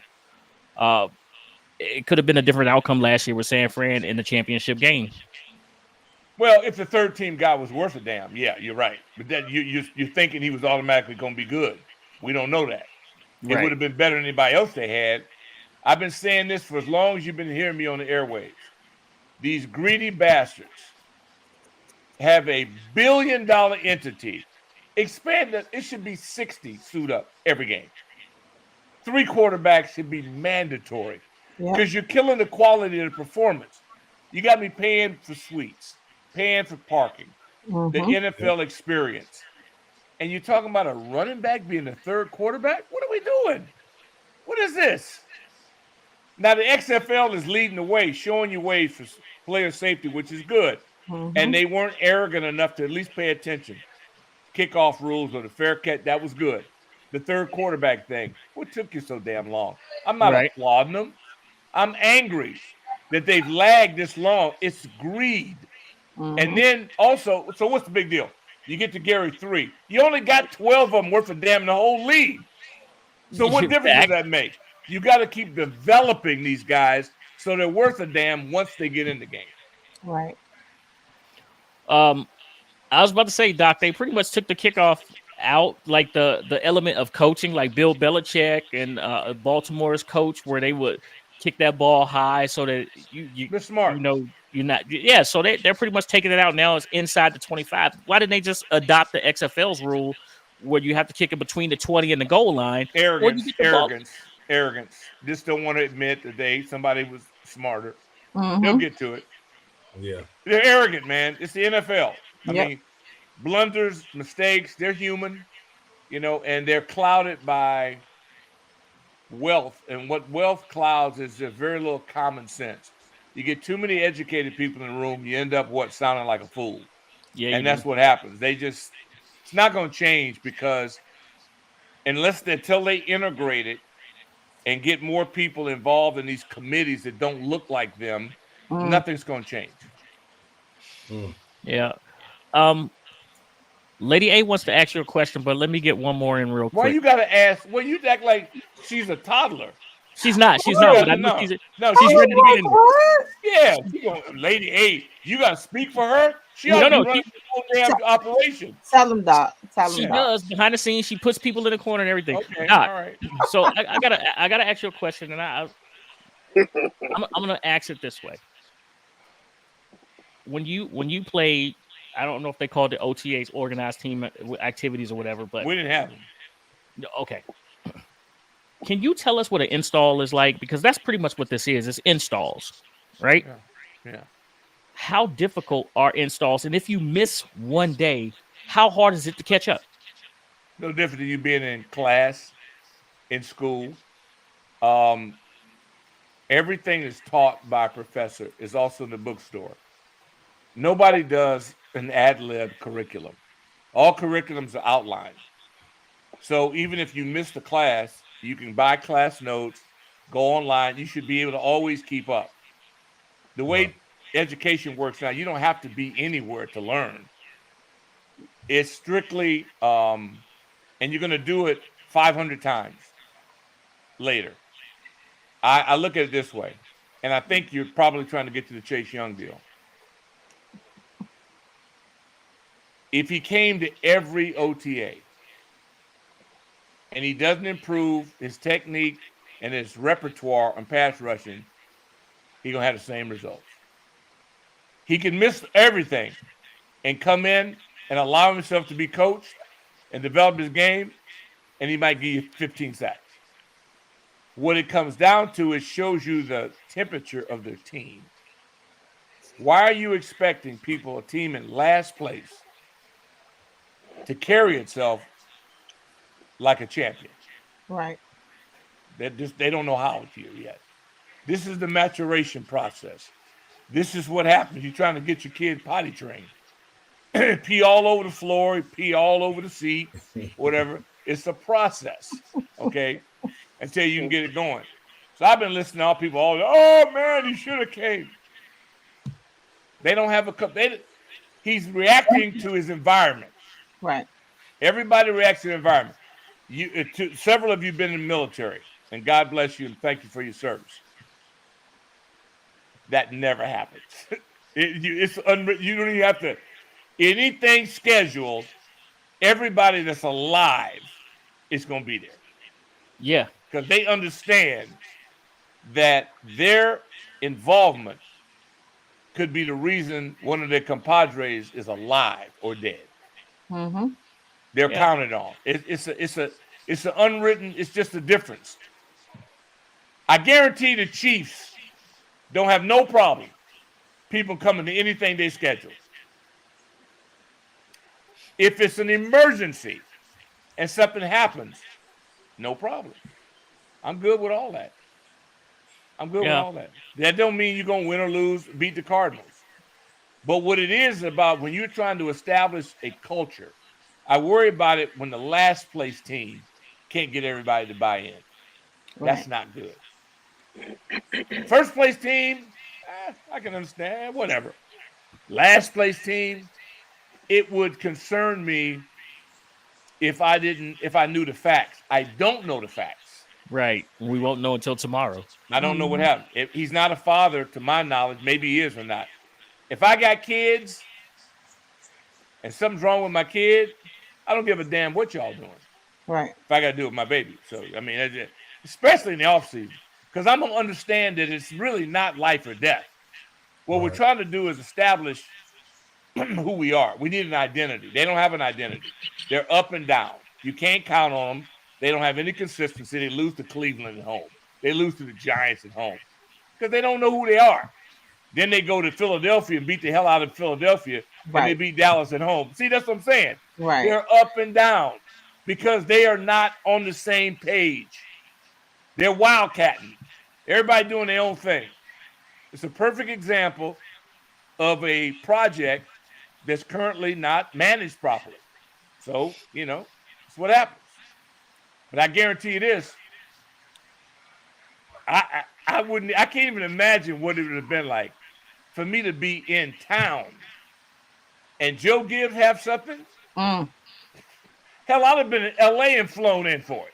A: It could have been a different outcome last year with San Fran in the championship game.
F: Well, if the third team guy was worth a damn, yeah, you're right. But that you're thinking he was automatically going to be good. We don't know that. It would have been better than anybody else they had. I've been saying this for as long as you've been hearing me on the airwaves. These greedy bastards have a $1 billion entity. Expand that. It should be 60 suit up every game. 3 quarterbacks should be mandatory because you're killing the quality of the performance. You got me paying for suites, paying for parking, the NFL experience. And you're talking about a running back being the third quarterback? What are we doing? What is this? Now, the XFL is leading the way, showing you ways for player safety, which is good. And they weren't arrogant enough to at least pay attention. Kickoff rules or the fair catch, that was good. The third quarterback thing, what took you so damn long? I'm not applauding them. I'm angry that they've lagged this long. It's greed. And then also, so what's the big deal? You get to Gary 3. You only got 12 of them worth of damn in the whole league. So what difference does that make? You got to keep developing these guys so they're worth a damn once they get in the game.
E: Right.
A: I was about to say, Doc, they pretty much took the kickoff out, like the element of coaching, like Bill Belichick and Baltimore's coach, where they would kick that ball high so that
F: they're smart.
A: You're not. Yeah, so they're pretty much taking it out now. It's inside the 25. Why didn't they just adopt the XFL's rule where you have to kick it between the 20 and the goal line?
F: Arrogance. Just don't want to admit that somebody was smarter. They'll get to it.
D: Yeah.
F: They're arrogant, man. It's the NFL. I mean, blunders, mistakes, they're human, and they're clouded by wealth. And what wealth clouds is there's very little common sense. You get too many educated people in the room, you end up sounding like a fool.
A: Yeah,
F: And that's what happens. It's not going to change because until they integrate it and get more people involved in these committees that don't look like them, nothing's going to change.
A: Yeah. Lady A wants to ask you a question, but let me get one more in real quick.
F: Why you got to ask? Well, you act like she's a toddler.
A: She's not. She's not. But I know she's ready to get in
F: there. Yeah. Lady A, you got to speak for her? She ought to run the whole damn operation.
E: Tell him, Doc.
A: She does. Behind the scenes, she puts people in the corner and everything.
F: Okay,
A: Doc,
F: all right.
A: So I gotta ask you a question, and I'm gonna ask it this way. When you played, I don't know if they called it OTAs, organized team activities or whatever, but
F: we didn't have them.
A: Okay. Can you tell us what an install is like? Because that's pretty much what this is. It's installs, right?
F: Yeah.
A: How difficult are installs? And if you miss one day, how hard is it to catch up?
F: No different than you being in class, in school. Everything is taught by a professor is also in the bookstore. Nobody does an ad-lib curriculum. All curriculums are outlined. So even if you miss the class, you can buy class notes, go online. You should be able to always keep up. The way education works now, you don't have to be anywhere to learn. It's strictly, and you're going to do it 500 times later. I look at it this way, and I think you're probably trying to get to the Chase Young deal. If he came to every OTA and he doesn't improve his technique and his repertoire on pass rushing, he's going to have the same results. He can miss everything and come in and allow himself to be coached and develop his game, and he might give you 15 sacks. What it comes down to is shows you the temperature of their team. Why are you expecting a team in last place, to carry itself like a champion?
E: Right.
F: They don't know how yet. This is the maturation process. This is what happens. You're trying to get your kid potty trained. Pee all over the floor, pee all over the seat, whatever. It's a process, okay, until you can get it going. So I've been listening to all people, oh, man, he should have came. They don't have a cup. He's reacting to his environment.
E: Right.
F: Everybody reacts to the environment. Several of you have been in the military, and God bless you and thank you for your service. That never happens. It's unwritten. You don't even have to. Anything scheduled, everybody that's alive is going to be there.
A: Yeah.
F: Because they understand that their involvement could be the reason one of their compadres is alive or dead.
E: Mm-hmm.
F: They're counted on. It's an unwritten. It's just a difference. I guarantee the Chiefs don't have no problem people coming to anything they schedule. If it's an emergency and something happens, no problem. I'm good with all that. That don't mean you're going to win or lose, beat the Cardinals. But what it is about when you're trying to establish a culture, I worry about it when the last place team can't get everybody to buy in. Right. That's not good. First place team, I can understand, whatever. Last place team, it would concern me if I knew the facts. I don't know the facts.
A: Right. We won't know until tomorrow.
F: I don't know what happened. If he's not a father, to my knowledge, maybe he is or not. If I got kids and something's wrong with my kid, I don't give a damn what y'all doing.
E: Right.
F: If I got to do it with my baby. So, I mean, especially in the offseason. Because I'm going to understand that it's really not life or death. What we're trying to do is establish who we are. We need an identity. They don't have an identity. They're up and down. You can't count on them. They don't have any consistency. They lose to Cleveland at home. They lose to the Giants at home because they don't know who they are. Then they go to Philadelphia and beat the hell out of Philadelphia, and they
E: Right.
F: beat Dallas at home. See, that's what I'm saying.
E: Right.
F: They're up and down because they are not on the same page. They're wildcatting. Everybody doing their own thing. It's a perfect example of a project that's currently not managed properly. So, it's what happens. But I guarantee you this. I can't even imagine what it would have been like for me to be in town and Joe Gibbs have something.
E: Mm.
F: Hell, I'd have been in LA and flown in for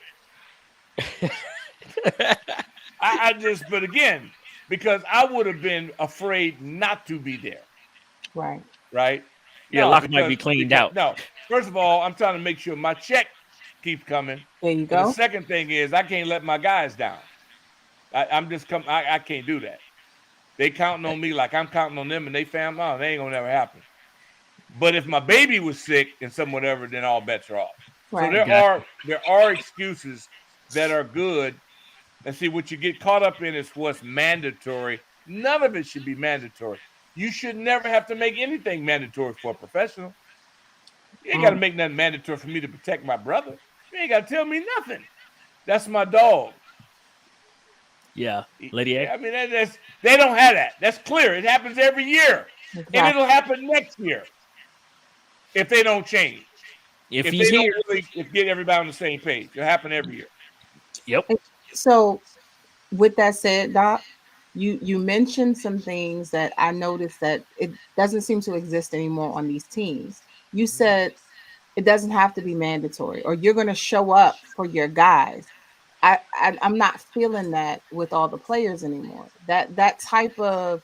F: it. But again, because I would have been afraid not to be there.
E: Right.
F: Right?
A: Yeah, locker might be cleaned out.
F: No, first of all, I'm trying to make sure my check keeps coming.
E: There you
F: And
E: go.
F: the second thing is I can't let my guys down. I can't do that. They counting on me like I'm counting on them and they family. Oh, they ain't gonna never happen. But if my baby was sick and some whatever, then all bets are off.
E: Right.
F: So there are excuses that are good. And see, what you get caught up in is what's mandatory. None of it should be mandatory. You should never have to make anything mandatory for a professional. You ain't got to make nothing mandatory for me to protect my brother. You ain't got to tell me nothing. That's my dog.
A: Yeah, Lady A.
F: I mean, they don't have that. That's clear. It happens every year.
E: Exactly.
F: And it'll happen next year if they don't change.
A: If
F: If
A: he's
F: they
A: here,
F: don't really get everybody on the same page. It'll happen every year.
A: yep.
E: So, with that said, Doc, you mentioned some things that I noticed that it doesn't seem to exist anymore on these teams. You said it doesn't have to be mandatory, or you're going to show up for your guys. I'm not feeling that with all the players anymore. That type of,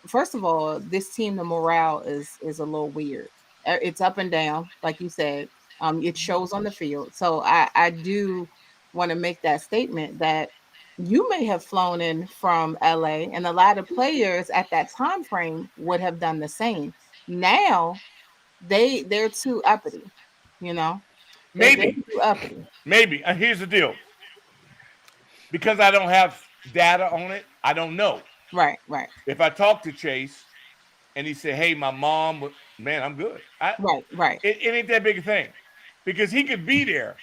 E: first of all, this team, the morale is a little weird. It's up and down, like you said. It shows on the field. So I do want to make that statement that you may have flown in from LA, and a lot of players at that time frame would have done the same. Now they're too uppity, They're
F: Maybe.
E: too uppity.
F: Maybe. And here's the deal. Because I don't have data on it, I don't know.
E: Right.
F: If I talk to Chase and he said, hey, my mom, man, I'm good.
E: Right.
F: It ain't that big a thing. Because he could be there.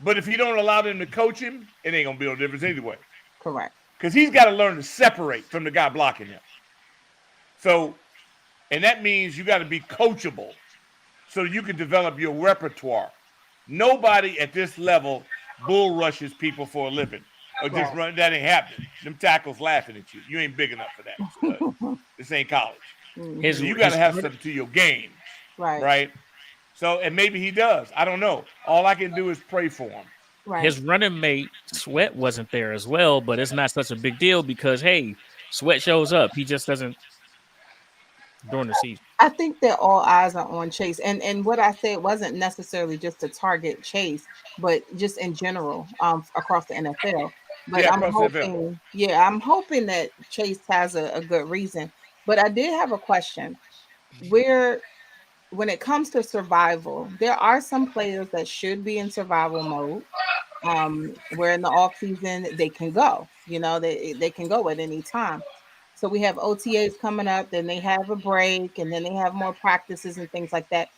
F: But if you don't allow them to coach him, it ain't going to be no difference anyway.
E: Correct.
F: Because he's got to learn to separate from the guy blocking him. So, and that means you got to be coachable so you can develop your repertoire. Nobody at this level bull rushes people for a living or just run. That ain't happening. Them tackles laughing at you. You ain't big enough for that. This ain't college. So you got to have something to your game. Right? So, and maybe he does. I don't know. All I can do is pray for him.
E: Right.
A: His running mate Sweat wasn't there as well, but it's not such a big deal because hey, Sweat shows up. He just doesn't during the season.
E: I think that all eyes are on Chase, and what I said wasn't necessarily just to target Chase, but just in general across the NFL. But I'm hoping that Chase has a good reason. But I did have a question. When it comes to survival, there are some players that should be in survival mode. Where in the off season they can go, they can go at any time. So we have OTAs coming up, then they have a break, and then they have more practices and things like that.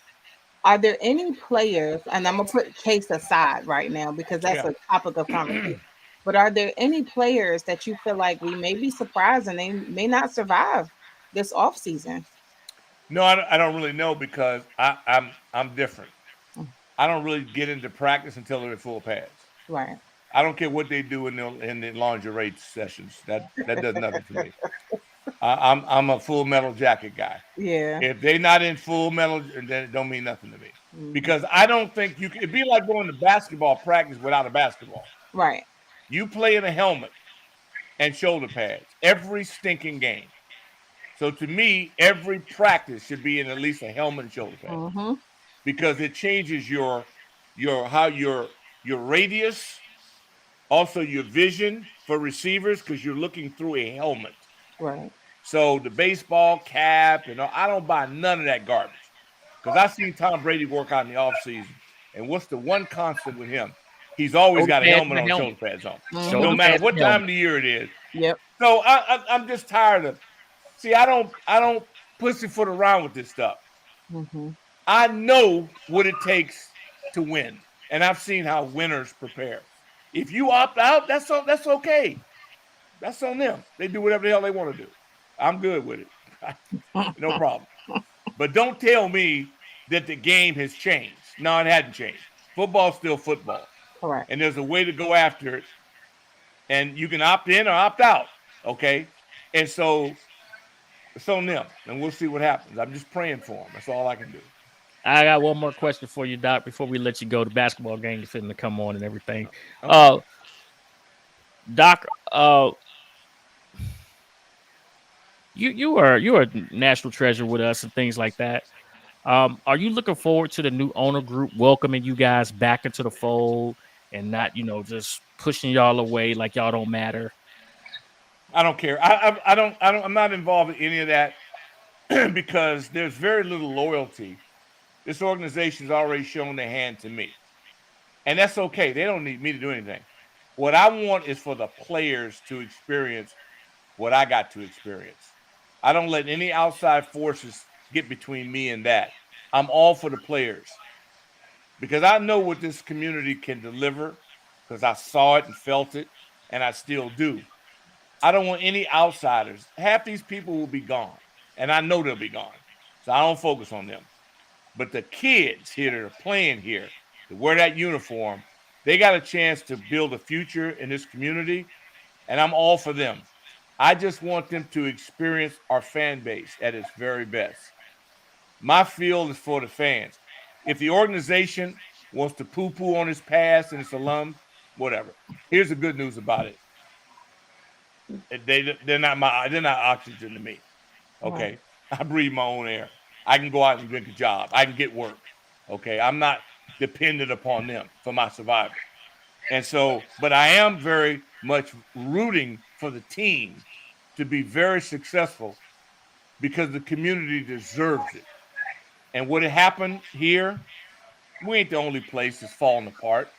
E: Are there any players, and I'm gonna put Chase aside right now because that's a topic of conversation, but are there any players that you feel like we may be surprised and they may not survive this off season?
F: No, I don't really know because I'm different. I don't really get into practice until they're in full pads.
E: Right.
F: I don't care what they do in the lingerie sessions. That does nothing for me. I'm a Full Metal Jacket guy.
E: Yeah.
F: If they're not in Full Metal, then it don't mean nothing to me. Because I don't think you can. It'd be like going to basketball practice without a basketball.
E: Right.
F: You play in a helmet and shoulder pads every stinking game. So to me, every practice should be in at least a helmet and shoulder pads. Because it changes your radius, also your vision for receivers, because you're looking through a helmet.
E: Right.
F: So the baseball cap and I don't buy none of that garbage. Because I've seen Tom Brady work out in the offseason. And what's the one constant with him? He's always got a helmet on, shoulder pads on. No matter what time of the year it is.
E: Yep.
F: So I'm just tired of See, I don't pussyfoot around with this stuff.
E: Mm-hmm.
F: I know what it takes to win, and I've seen how winners prepare. If you opt out, that's okay. That's on them. They do whatever the hell they want to do. I'm good with it. No problem. But don't tell me that the game has changed. No, it hadn't changed. Football's still football.
E: Correct.
F: And there's a way to go after it. And you can opt in or opt out. Okay? And so it's on them. And we'll see what happens. I'm just praying for them. That's all I can do.
A: I got one more question for you, Doc, before we let you go. The basketball game is fitting to come on and everything.
F: Okay.
A: Doc, you are a national treasure with us and things like that. Are you looking forward to the new owner group welcoming you guys back into the fold and not, just pushing y'all away like y'all don't matter?
F: I don't care. I'm not involved in any of that because there's very little loyalty. This organization's already shown their hand to me. And that's okay. They don't need me to do anything. What I want is for the players to experience what I got to experience. I don't let any outside forces get between me and that. I'm all for the players because I know what this community can deliver because I saw it and felt it, and I still do. I don't want any outsiders. Half these people will be gone, and I know they'll be gone. So I don't focus on them. But the kids here that are playing here, that wear that uniform, they got a chance to build a future in this community, and I'm all for them. I just want them to experience our fan base at its very best. My field is for the fans. If the organization wants to poo-poo on its past and its alums, whatever. Here's the good news about it. They're not oxygen to me. Okay? I breathe my own air. I can go out and get a job. I can get work. Okay? I'm not dependent upon them for my survival. And so, but I am very much rooting for the team to be very successful because the community deserves it. And what had happened here, we ain't the only place that's falling apart,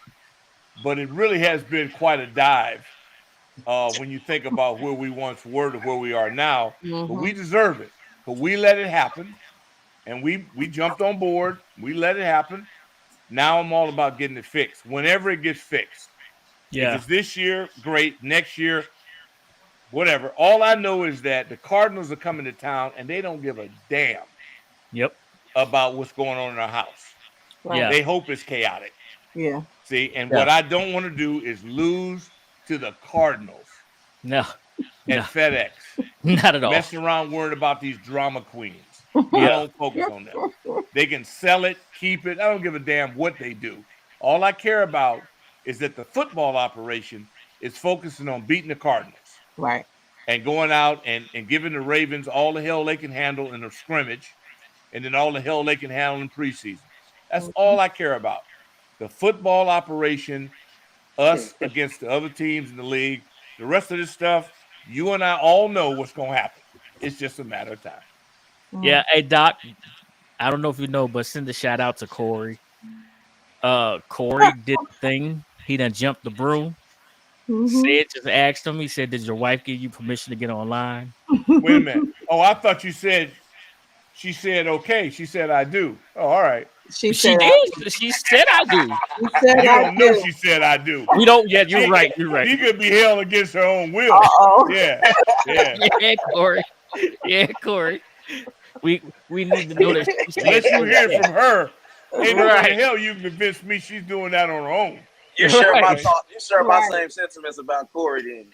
F: but it really has been quite a dive when you think about where we once were to where we are now.
E: Mm-hmm.
F: But we deserve it. But we let it happen, and we jumped on board. We let it happen. Now I'm all about getting it fixed. Whenever it gets fixed.
A: Yeah.
F: If it's this year, great. Next year, whatever. All I know is that the Cardinals are coming to town, and they don't give a damn about what's going on in our house.
E: Right.
A: Yeah.
F: They hope it's chaotic.
E: Yeah.
F: See, and what I don't want to do is lose to the Cardinals
A: No.
F: and FedEx.
A: Not at all.
F: Messing around worried about these drama queens. I don't focus on them. They can sell it, keep it. I don't give a damn what they do. All I care about is that the football operation is focusing on beating the Cardinals.
E: Right.
F: And going out and giving the Ravens all the hell they can handle in a scrimmage and then all the hell they can handle in preseason. That's all I care about. The football operation, us against the other teams in the league. The rest of this stuff, you and I all know what's going to happen. It's just a matter of time.
A: Yeah. Hey, Doc, I don't know if you know, but send a shout out to Corey. Corey did the thing. He done jumped the broom.
E: Mm-hmm.
A: Sid just asked him. He said, "Did your wife give you permission to get online?"
F: Wait a minute. Oh, I thought you said, she said, okay. She said, I do. Oh, all right.
E: She
A: She
E: said,
A: did. She said, "I do."
E: She said,
F: You
E: I
F: don't know
E: do.
F: she said, I do.
A: We don't yet. You're right. You're right.
F: She could be held against her own will.
E: Uh-oh.
F: Yeah. Yeah.
A: Yeah, Corey. Yeah, Corey. We need to know that. She
F: Unless
A: said,
F: you hear from her, ain't no way
A: Right.
F: the hell you can convince me she's doing that on her own.
B: You share my
A: Right.
B: thought. You share my
E: Right.
B: same sentiments about Corey. Then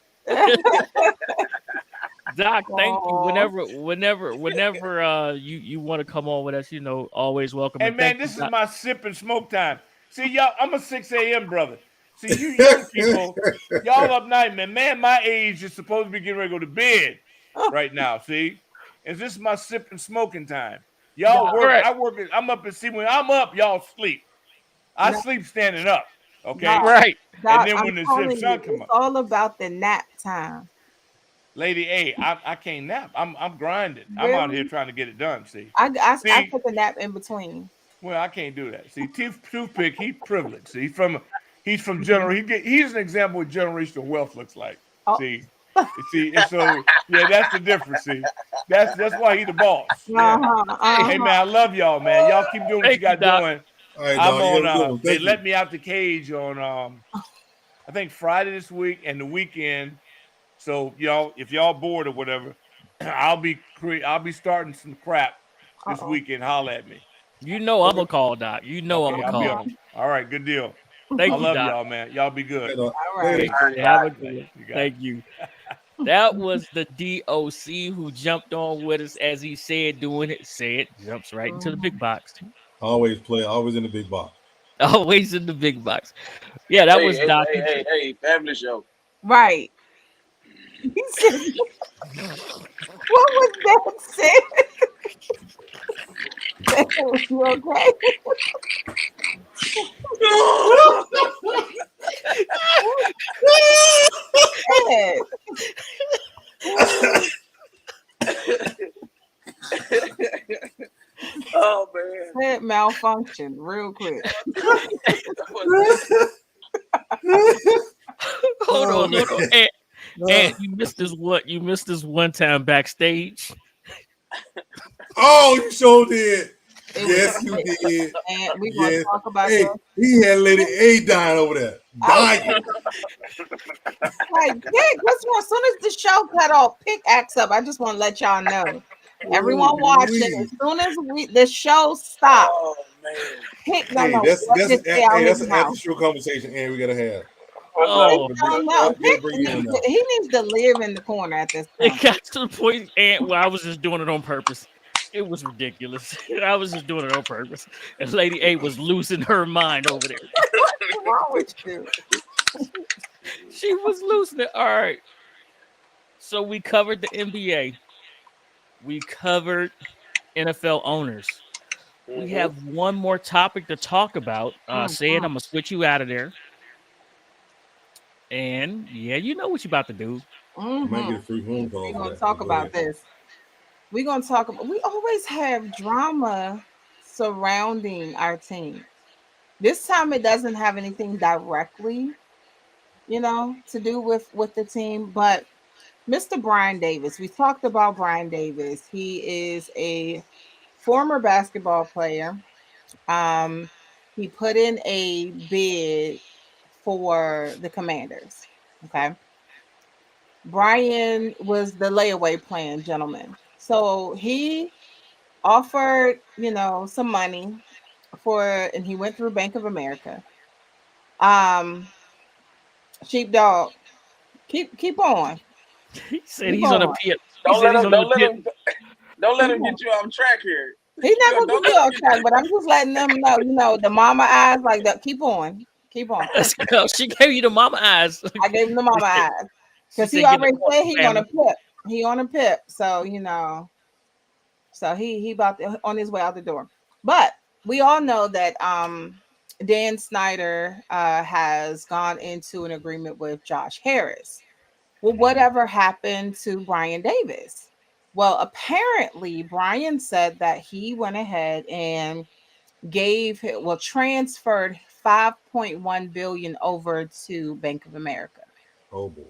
A: Doc, thank you.
E: Aw.
A: Whenever you want to come on with us, always welcome.
F: Hey,
A: And
F: man,
A: thank you,
F: this is
A: Doc.
F: my sip and smoke time. See, y'all, I'm a 6 a.m. brother. See, you young people, y'all up night, man. Man, my age is supposed to be getting ready to go to bed right now, see? And this is my sip and smoking time. Y'all
E: No.
F: work,
A: Right.
F: I work, I'm up and see, when I'm up, y'all sleep. I
E: No.
F: sleep standing up, okay?
E: No.
A: Right.
E: Doc,
F: then
E: I'm
F: when the
E: telling
F: sun
E: you,
F: come
E: it's
F: up.
E: all about the nap time.
F: Lady A, I can't nap. I'm grinding. I'm out
E: Really?
F: here trying to get it done, see?
E: I
F: See?
E: took a nap in between.
F: Well, I can't do that. See, Toothpick, he's privileged. See, he's from he's an example of what generational wealth looks like.
E: Oh.
F: See, You see, and so yeah, that's the difference. See, that's why he the boss. Yeah. Hey man, I love y'all, man. Y'all keep doing what you got doing.
D: All right,
F: I'm
D: dog.
F: on. They let me out the cage on I think Friday this week and the weekend. So y'all, if y'all bored or whatever, I'll be starting some crap this weekend. Holla at me.
A: You know I'm a call, Doc. You know
F: Okay,
A: I'm a call.
F: All right, good deal.
A: Thank
F: I
A: you,
F: love
A: Doc.
F: y'all, man. Y'all be good.
E: All right.
A: Have a good one. Thank you. That was the DOC who jumped on with us, as he said, doing it. Say it, jumps right into the big box.
D: Always in the big box.
A: Always in the big box. Yeah, that was Doc.
B: Hey, family show.
E: Right. He said, what was that said? You okay?
B: Oh man.
E: Said malfunction real quick.
A: Hold on. And you missed this what? You missed this one time backstage.
D: Oh, you sure did. Yes, you did.
E: And we're going to talk about that.
D: He had Lady A dying over there. Dying.
E: Like, Pick, what's wrong? As soon as the show cut off, Pick acts up. I just want to let y'all know. Everyone watching, as soon as the show stops, Pick don't know
D: that's
E: what to say out his
D: an
E: mouth.
D: after show conversation, and we gotta have.
A: Oh,
E: No. He needs to live in the corner at this point.
A: It got to the point, and I was just doing it on purpose. It was ridiculous. I was just doing it on purpose. And Lady A was losing her mind over there.
E: What's wrong with you?
A: She was losing it. All right. So we covered the NBA. We covered NFL owners. We have one more topic to talk about. Saying I'm going to switch you out of there. And yeah, you know what you're about to do.
D: Might get a free phone call.
E: We're going to talk about this. We're going to talk about, we always have drama surrounding our team. This time it doesn't have anything directly, to do with the team, but Mr. Brian Davis, we talked about Brian Davis. He is a former basketball player. He put in a bid for the Commanders. Okay. Brian was the layaway plan gentleman. So he offered, some money and he went through Bank of America. Sheepdog, keep on.
A: He said he's on a pit.
B: Don't let him get you off track here.
E: He's not gonna get you off track, but I'm just letting them know, the mama eyes like that. Keep on.
A: Let's go. She gave you the mama eyes.
E: I gave him the mama eyes because he already said he on a pip. He on a pip, so so he on his way out the door. But we all know that Dan Snyder has gone into an agreement with Josh Harris. Well, whatever happened to Brian Davis? Well, apparently Brian said that he went ahead and transferred $5.1 billion over to Bank of America.
D: Oh boy.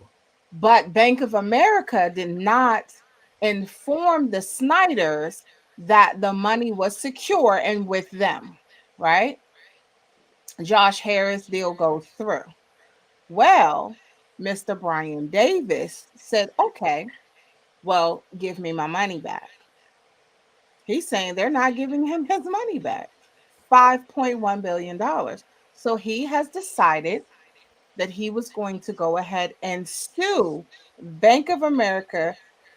E: But Bank of America did not inform the Snyders that the money was secure and with them, right? Josh Harris deal goes through. Well, Mr. Brian Davis said, okay, well, give me my money back. He's saying they're not giving him his money back, $5.1 billion. So he has decided that he was going to go ahead and sue Bank of America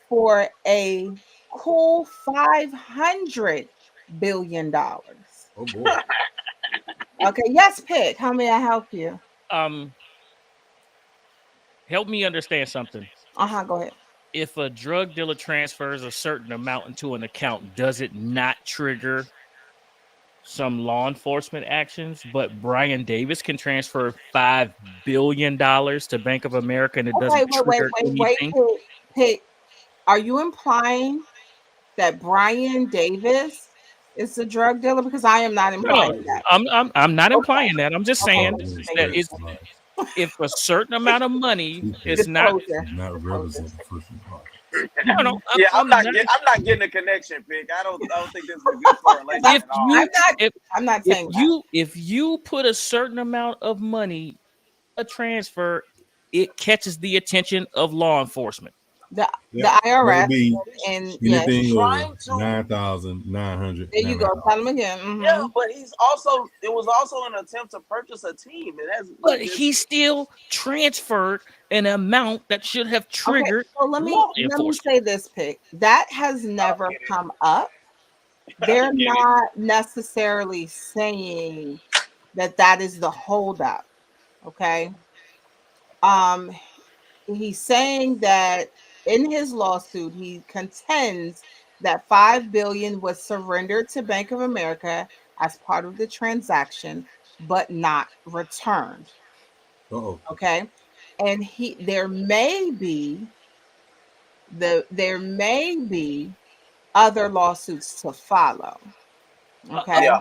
E: for a cool $500 billion.
D: Oh boy.
E: Okay, yes, Pitt. How may I help you?
A: Help me understand something.
E: Go ahead.
A: If a drug dealer transfers a certain amount into an account, does it not trigger some law enforcement actions? But Brian Davis can transfer $5 billion to Bank of America and it doesn't trigger anything?
E: Wait. Are you implying that Brian Davis is a drug dealer? Because I am not implying that.
A: I'm not implying that. I'm just saying that if a certain amount of money is not,
E: Disclosure.
D: Not represent the first part.
A: no,
B: Yeah, I'm not getting a connection, Pick. I don't think this is a good correlation
A: If
B: at all.
A: you,
E: I'm not
A: if
E: saying
A: if you put a certain amount of money, a transfer, it catches the attention of law enforcement.
E: the
D: Yeah,
E: IRS
D: that'd be
E: and yes,
D: anything over
B: Trying to-
D: 9,900.
E: there you go. Tell them again. Mhm.
B: Yeah, but it was also an attempt to purchase a team. It has,
A: But he still transferred an amount that should have triggered
E: So let me
A: law
E: let me
A: enforcement.
E: say this, Pick. That has never come up. They're not necessarily saying that is the holdup. Okay. He's saying that in his lawsuit, he contends that $5 billion was surrendered to Bank of America as part of the transaction, but not returned.
D: Uh-oh.
E: Okay, and there may be other lawsuits to follow. Okay,
B: Yeah.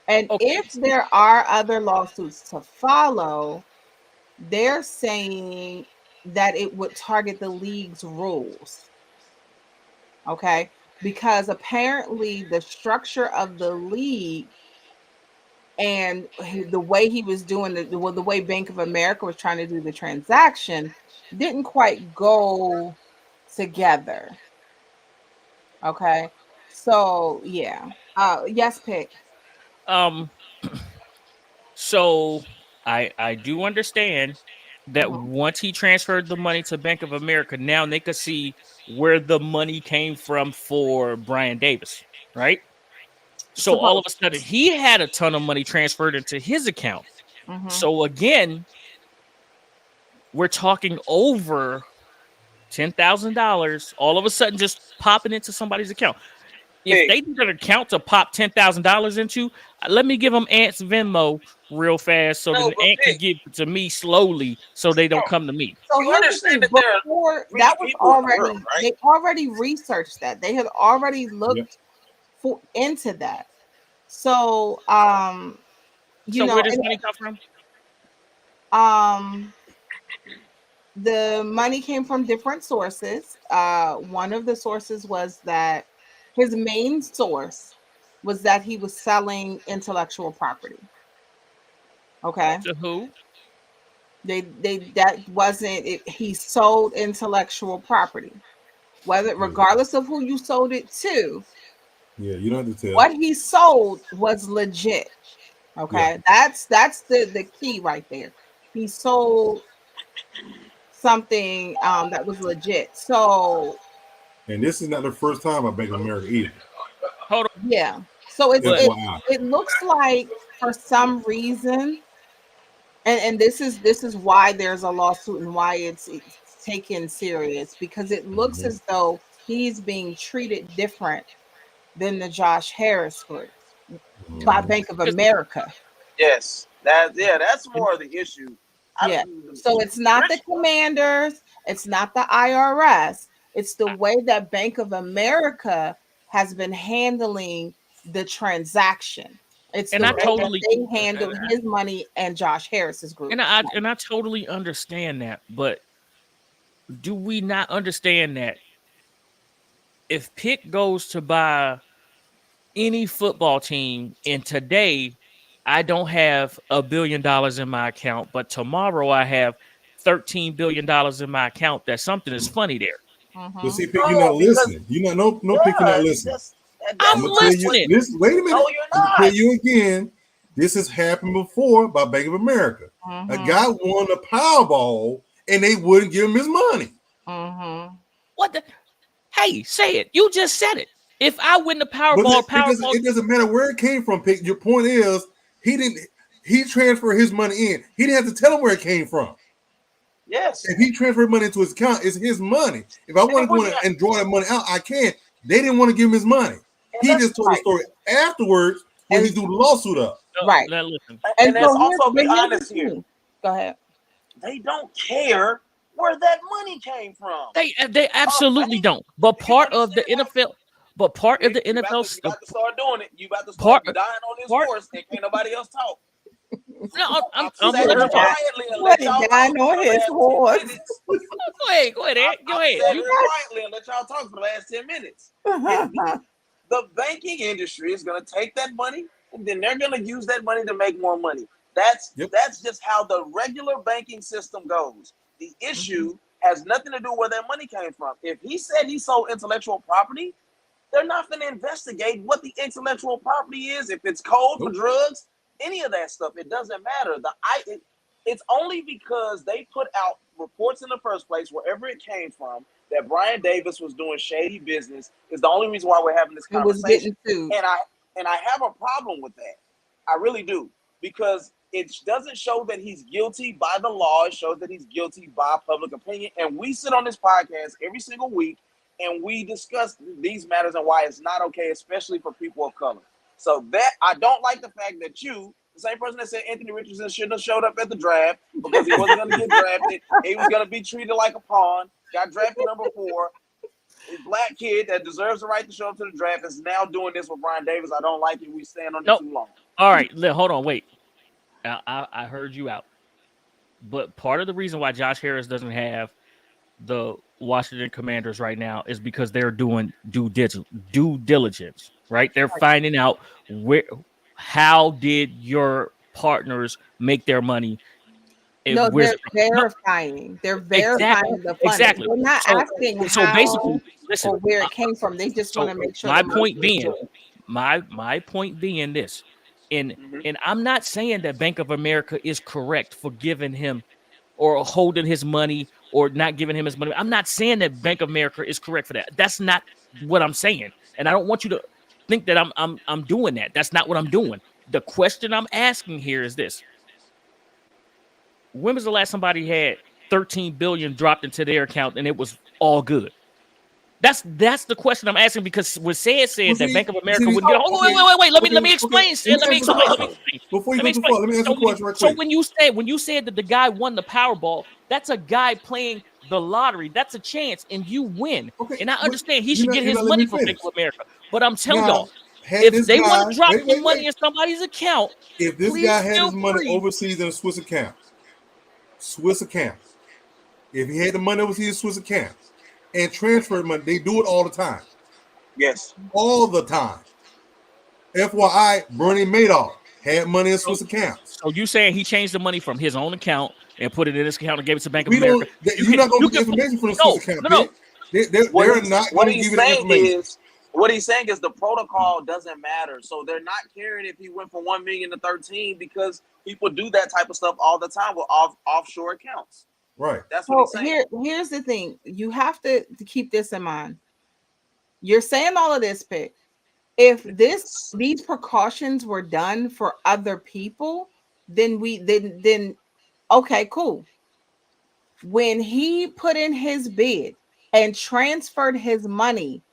E: and
A: Okay.
E: if there are other lawsuits to follow, they're saying that it would target the league's rules. Okay, because apparently the structure of the league and the way he was doing the way Bank of America was trying to do the transaction didn't quite go together. Okay, so yeah, yes, Pick.
A: So I do understand that once he transferred the money to Bank of America, now they could see where the money came from for Brian Davis, right? So all of a sudden he had a ton of money transferred into his account. So again, we're talking over $10,000 all of a sudden just popping into somebody's account. If they need an account to pop $10,000 into, let me give them Ant's Venmo real fast so that Ant can give it to me slowly so they don't come to me.
E: So here's the thing, before that was already they already researched that. They had already looked into that. So you know,
A: where does money come
E: from? The money came from different sources. One of the sources was that his main source was that he was selling intellectual property. Okay.
A: To who?
E: That wasn't it. He sold intellectual property, regardless of who you sold it to.
D: Yeah, you don't have to tell.
E: What he sold was legit. Okay, that's the key right there. He sold something that was legit. So,
D: and this is not the first time I Bank of America either.
A: Hold on.
E: Yeah. So it looks like for some reason, and this is why there's a lawsuit and why it's taken serious, because it looks as though he's being treated different than the Josh Harris group by Bank of America.
B: Yes, that's more of the issue.
E: Yeah. So it's not the Commanders, it's not the IRS, it's the way that Bank of America has been handling the transaction. It's the way that they handled his money and Josh Harris's group.
A: And I totally understand that, but do we not understand that if Pitt goes to buy any football team, and today I don't have $1 billion in my account, but tomorrow I have $13 billion in my account, that something is funny there.
D: But see, Pick, you're not listening. You're not no Pick, you're not listening.
A: I'm listening.
D: Wait a minute. I'll tell you again. This has happened before by Bank of America. A guy won a Powerball and they wouldn't give him his money.
A: What the? Hey, say it. You just said it. If I win the Powerball,
D: it doesn't matter where it came from. Pick. Your point is he transferred his money in. He didn't have to tell him where it came from.
B: Yes.
D: If he transferred money into his account, it's his money. If I want to go in and draw that money out, I can. They didn't want to give him his money. He just told the story afterwards when he do the lawsuit up.
E: Right.
A: Listen.
B: And let's also be honest here.
E: Go ahead.
B: They don't care where that money came from.
A: They absolutely don't. But part of the NFL,
B: You about to start doing it. You about to start dying on this horse and can't nobody else talk.
A: No, I'm
B: Sat
A: gonna let
B: here
A: you talk.
B: quietly and let y'all talk
E: Dying
B: for
E: on
B: the
E: his
B: last 10
E: horse.
B: minutes.
A: Go ahead, Ed. Go
B: I
A: ahead.
B: sat
A: You
B: here quietly and let y'all talk for the last 10 minutes. The banking industry is going to take that money and then they're going to use that money to make more money. That's just how the regular banking system goes. The issue has nothing to do where that money came from. If he said he sold intellectual property, they're not going to investigate what the intellectual property is. If it's code for drugs, any of that stuff, it doesn't matter. It's only because they put out reports in the first place, wherever it came from, that Brian Davis was doing shady business is the only reason why we're having this
E: It was
B: conversation.
E: getting sued.
B: And I have a problem with that. I really do, because it doesn't show that he's guilty by the law. It shows that he's guilty by public opinion. And we sit on this podcast every single week and we discuss these matters and why it's not okay, especially for people of color. So that I don't like the fact that the same person that said Anthony Richardson shouldn't have showed up at the draft because he wasn't going to get drafted. He was going to be treated like a pawn. Got drafted number 4. A black kid that deserves the right to show up to the draft is now doing this with Brian Davis. I don't like it. We stand on it too long.
A: All right, hold on, wait. I heard you out. But part of the reason why Josh Harris doesn't have the Washington Commanders right now is because they're doing due diligence, right? They're finding out how did your partners make their money.
E: No, they're verifying. They're verifying the funding.
A: Exactly.
E: They're not asking how
A: basically, listen,
E: or where it came from. They just want to make sure.
A: My point being this, and I'm not saying that Bank of America is correct for giving him or holding his money or not giving him his money. I'm not saying that Bank of America is correct for that. That's not what I'm saying, and I don't want you to think that I'm doing that. That's not what I'm doing. The question I'm asking here is this. When was the last somebody had 13 billion dropped into their account and it was all good? That's the question I'm asking, because when said that Bank of America wouldn't get. Oh, wait. Let me explain. Let me explain.
D: Before you go too far, let me ask you a question right quick.
A: So when you said that the guy won the Powerball, that's a guy playing the lottery. That's a chance, and you win. Okay, and I understand he should get his money from Bank of America. But I'm telling y'all, if they want to drop the money in somebody's account,
D: if this guy had his money overseas in a Swiss account, if he had the money overseas in Swiss account and transferred money, they do it all the time.
B: Yes,
D: all the time. FYI, Bernie Madoff had money in Swiss accounts.
A: So you saying he changed the money from his own account and put it in his account and gave it to Bank of America?
D: You're not going to get information from the Swiss account. No. They're not going to give you the information.
B: What he's saying is the protocol doesn't matter. So they're not caring if he went from 1 million to 13 because people do that type of stuff all the time with offshore accounts.
D: Right.
B: That's what he's saying.
E: Here's the thing. You have to keep this in mind. You're saying all of this, Pick. If these precautions were done for other people, then okay, cool. When he put in his bid and transferred his money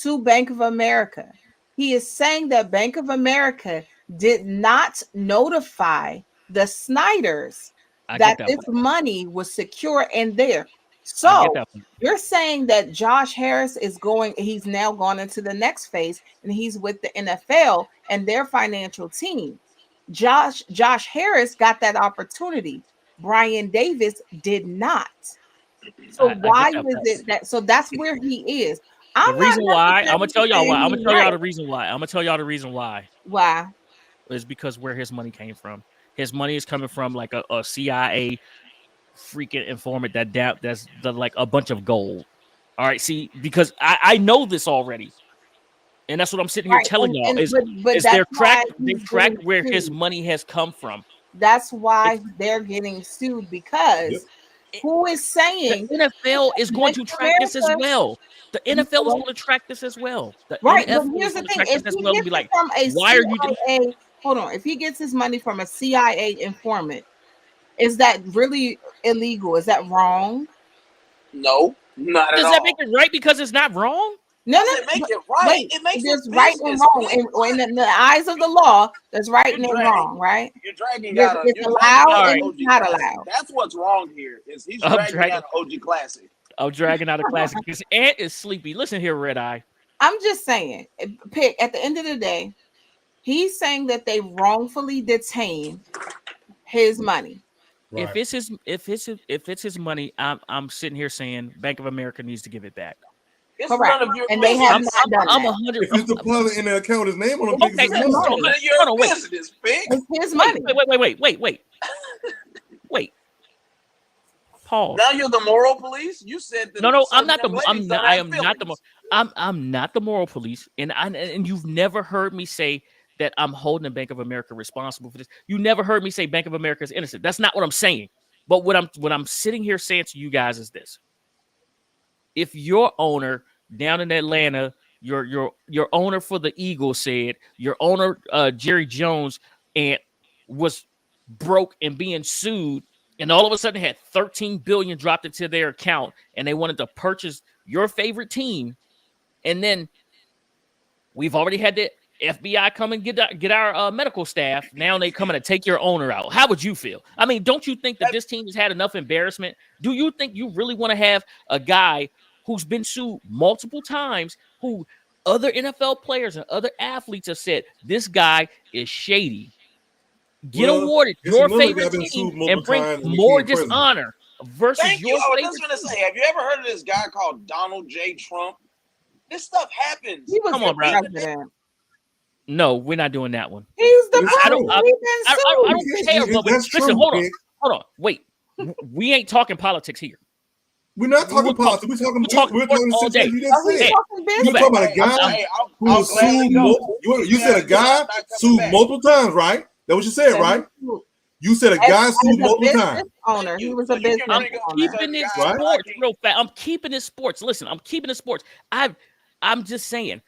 E: to Bank of America, he is saying that Bank of America did not notify the Snyders that this money was secure in there. So you're saying that Josh Harris he's now gone into the next phase and he's with the NFL and their financial team. Josh Harris got that opportunity. Brian Davis did not. So why was it that? So that's where he is.
A: The reason why, I'm gonna tell y'all why. I'm gonna tell y'all the reason why.
E: Why?
A: Is because where his money came from. His money is coming from like a CIA freaking informant that's like a bunch of gold. All right, see, because I know this already, and that's what I'm sitting here telling y'all is they're cracked where his money has come from.
E: That's why they're getting sued, because who is saying
A: the NFL is going to track this as well? The NFL is going to track this as well.
E: Right, but here's the thing: if he gets it from a CIA, hold on, if he gets his money from a CIA informant, is that really illegal? Is that wrong?
B: No, not at all.
A: Does that make it right because it's not wrong?
E: No,
B: make it right.
E: Wait,
B: it makes
E: there's right and wrong, and in the eyes of the law, there's right and wrong, right?
B: You're dragging out.
E: It's allowed and it's not allowed.
B: That's what's wrong here. Is he's dragging out an OG Classic.
A: I'm dragging out a classic because Ant is sleepy. Listen here, Red Eye.
E: I'm just saying, Pick, at the end of the day, he's saying that they wrongfully detained his money.
D: Right.
A: If it's his money, I'm sitting here saying Bank of America needs to give it back.
B: It's
E: Correct.
B: none of your
E: And they
B: business.
E: have not done
A: I'm
E: that.
A: 100.
D: If his deposit in the account, his name on the
A: Okay,
D: it's
B: It's
D: his
A: so
D: money.
B: none of your
A: hold on, wait.
B: business, Fix.
E: It's his money.
A: Wait. Pause.
B: Now you're the moral police. You said that.
A: No,
B: certain
A: I'm not the.
B: young
A: I'm
B: ladies
A: not.
B: don't
A: I
B: have
A: am not the.
B: feelings.
A: I'm not the moral police, and you've never heard me say that I'm holding the Bank of America responsible for this. You never heard me say Bank of America is innocent. That's not what I'm saying. But what I'm sitting here saying to you guys is this: if your owner down in Atlanta, your owner for the Eagles said your owner Jerry Jones and was broke and being sued, and all of a sudden had 13 billion dropped into their account, and they wanted to purchase your favorite team, and then we've already had the FBI come and get our medical staff. Now they coming to take your owner out. How would you feel? I mean, don't you think that this team has had enough embarrassment? Do you think you really want to have a guy who's been sued multiple times, who other NFL players and other athletes have said this guy is shady? Get
D: Well,
A: awarded
D: it's
A: your
D: another guy
A: favorite
D: been
A: team
D: sued multiple
A: and bring
D: times and
A: more
D: became president.
A: dishonor versus
B: Thank you.
A: your
B: I was
A: favorite
B: just gonna
A: team.
B: say, have you ever heard of this guy called Donald J. Trump? This stuff happens.
E: He was
A: Come
E: the
A: on, bro.
E: president.
A: No, we're not doing that one.
E: He's the
D: I
E: president.
A: don't-
E: He's
A: I
E: been
A: don't
E: sued.
A: care, but
D: That's
A: listen,
D: true,
A: hold on,
D: Vic.
A: wait. We ain't talking politics here.
D: We're not talking
A: We're
D: politics. We're talking
A: talking
D: the
A: all day.
D: situation you just
E: Oh, he's
D: said.
E: talking
D: You
E: business.
D: talking about a
B: Hey,
D: guy
B: hey,
D: who
B: I'll
D: was
B: gladly
D: sued
B: go.
D: multiple. You said a
B: Yeah,
D: guy
B: I'm not coming
D: sued
B: back.
D: multiple times, right? That what you said, right? You said a guy
E: As
D: sued
E: a
D: multiple
E: business
D: times.
E: owner, he was a
B: So you can
E: business
B: bring up
E: owner.
A: Keeping this
B: Right.
A: sports real fast. I'm keeping this sports. Listen, I'm keeping it sports. I'm just saying.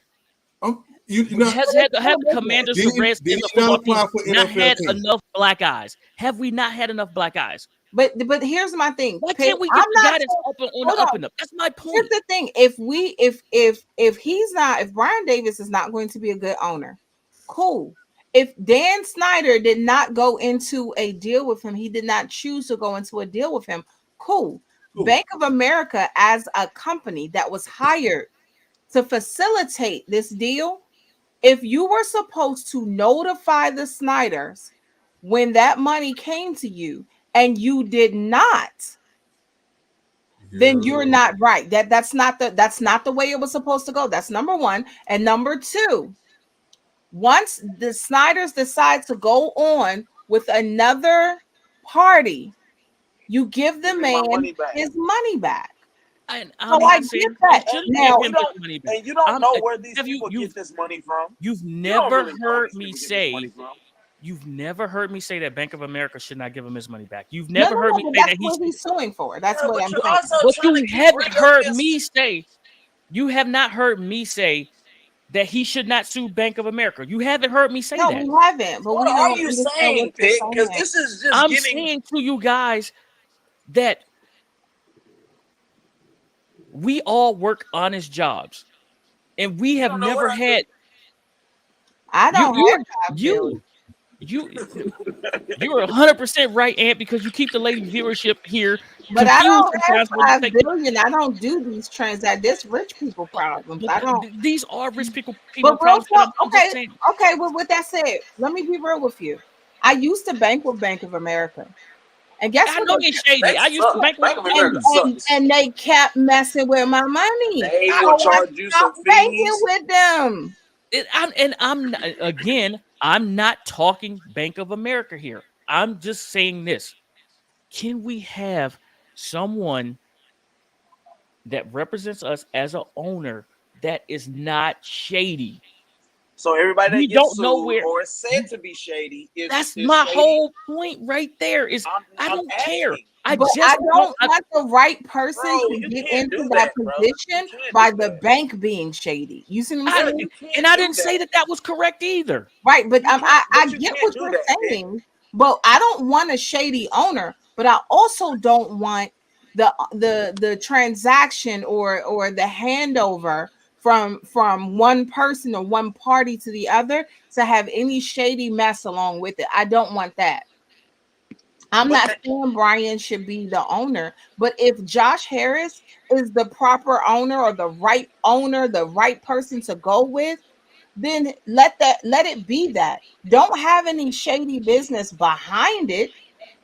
D: You know,
A: Have the Commanders, the
D: Did
A: Redskins,
D: he
A: the
D: not
A: football
D: apply
A: team
D: for
A: not
D: NFL
A: had
D: team?
A: enough black eyes? Have we not had enough black eyes?
E: But here's my thing.
A: Why
E: Pitt,
A: can't we get
E: I'm
A: the
E: not
A: guy that's
E: saying-
A: open on
E: hold
A: the up
E: on.
A: and up? That's my
E: Here's
A: point.
E: the thing: if Brian Davis is not going to be a good owner, cool. If Dan Snyder did not go into a deal with him, he did not choose to go into a deal with him, cool.
D: Cool.
E: Bank of America, as a company that was hired to facilitate this deal, if you were supposed to notify the Snyders when that money came to you and you did not, then you're not right. That's not the way it was supposed to go. That's number one. And number two, once the Snyders decide to go on with another party, you give the
B: Give me my
E: man
B: money back.
E: his money back.
A: And
E: So
A: I'm
E: I
A: not saying
E: get that.
A: you shouldn't
E: Now-
A: give him his money back.
B: And you don't
A: I'm-
B: know where these
A: have you-
B: people
A: you've-
B: get this money from.
A: You've
B: You don't
A: never
B: really know where
A: heard
B: these
A: me
B: people get this
A: say.
B: money from.
A: You've never heard me say that Bank of America should not give him his money back. You've
E: No,
A: never
E: no,
A: heard
E: no,
A: me
E: but
A: say
E: that's
A: that
E: what he's suing for. That's
B: Yeah,
E: what
B: but
E: I'm
B: you're
E: saying.
B: also
A: But
B: trying
A: you
B: to keep
A: haven't
B: bringing up
A: heard
B: this-
A: me say. You have not heard me say that he should not sue Bank of America. You haven't heard me say
E: No,
A: that.
E: we haven't. But
B: What
E: we
B: are
E: don't
B: you
E: understand
B: saying,
E: what you're
B: Pick? Because
E: saying.
B: this is just
A: I'm
B: getting.
A: saying to you guys that we all work honest jobs, and we have
B: don't know
A: never
B: what I
A: had.
E: I don't
A: you
E: have job bills.
A: you you're 100% right, Ant, because you keep the lady viewership here.
E: But I don't
A: confused
E: have
A: sometimes when you
E: 5
A: take-
E: billion. I don't do these transactions. This rich people problems. I don't.
A: These are rich people
E: But real
A: problems.
E: talk,
A: I'm just
E: okay,
A: saying.
E: okay. Well, with that said, let me be real with you. I used to bank with Bank of America, and guess
A: I
E: what?
A: know
E: they-
A: they're shady. I used to
B: sucks.
A: bank with
B: Bank of
A: them.
B: America
E: and,
B: sucks.
E: and they kept messing with my money.
B: They
E: So
B: will
E: I
B: charge you some
E: stopped banking
B: fees.
E: with them.
A: I'm not, again, I'm not talking Bank of America here. I'm just saying this. Can we have someone that represents us as an owner that is not shady?
B: So everybody that
A: We
B: gets
A: don't know
B: sued
A: where-
B: or is said to be shady is
A: That's
B: is
A: my
B: shady.
A: whole point right there. Is I
B: I'm
A: don't care.
B: asking.
E: But I don't want the right person
B: Bro,
E: to
B: you
E: get
B: can't
E: into
B: do
E: that
B: that, bro. You
E: position
B: can't
E: by
B: do
E: the
B: that.
E: bank being shady. You see what I'm
A: I-
E: saying?
B: You can't
A: and I
B: do
A: didn't say that was correct either.
E: Right, but
B: You
E: I
B: can't- you
E: get
B: can't
E: what
B: do
E: you're
B: that, Nick.
E: saying. But I don't want a shady owner, but I also don't want the transaction or the handover from one person or one party to the other to have any shady mess along with it. I don't want that. I'm not saying Brian should be the owner, but if Josh Harris is the proper owner or the right owner, the right person to go with, then let it be that. Don't have any shady business behind it,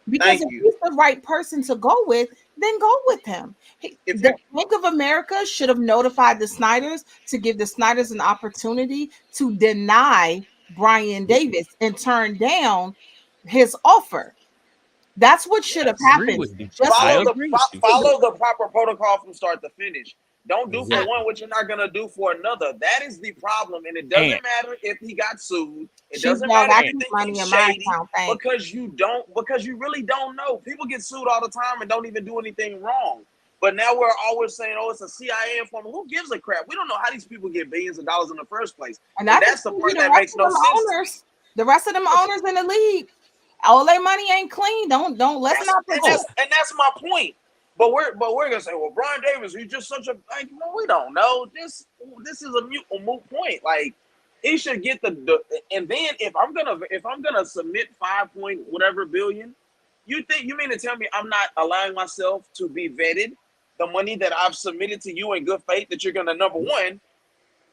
E: Because
B: Thank
E: if
B: you.
E: he's the right person to go with, then go with him.
B: If
E: The
B: you
E: Bank of America should have notified the Snyders to give the Snyders an opportunity to deny Brian Davis and turn down his offer. That's what should have
A: I agree
E: happened.
A: with you.
E: Just
A: I
E: like
A: agree with you.
B: follow the proper protocol from start to finish. Don't do for
D: Exactly.
B: one what you're not gonna do for another. That is the problem, and it doesn't
A: And-
B: matter if he got sued. It
E: Chief
B: doesn't
E: Dog,
B: matter
E: I
B: if you
E: keep
B: think
E: money
B: he's
E: in my
B: shady
E: account. Thanks.
B: because you really don't know. People get sued all the time and don't even do anything wrong. But now we're always saying, "Oh, it's a CIA informant." Who gives a crap? We don't know how these people get billions of dollars in the first place.
E: And
B: And
E: I
B: that's
E: just
B: the
E: think
B: part
E: the
B: that
E: rest
B: makes
E: of
B: no
E: them
B: sense.
E: owners, the rest of them owners in the league, all their money ain't clean. Let's not pretend.
B: And that's my point. But we're gonna say, well, Brian Davis, he's just such a like. Well, we don't know. This is a moot point. Like he should get the and then if I'm gonna submit 5 point whatever billion, you mean to tell me I'm not allowing myself to be vetted? The money that I've submitted to you in good faith that you're gonna, number one,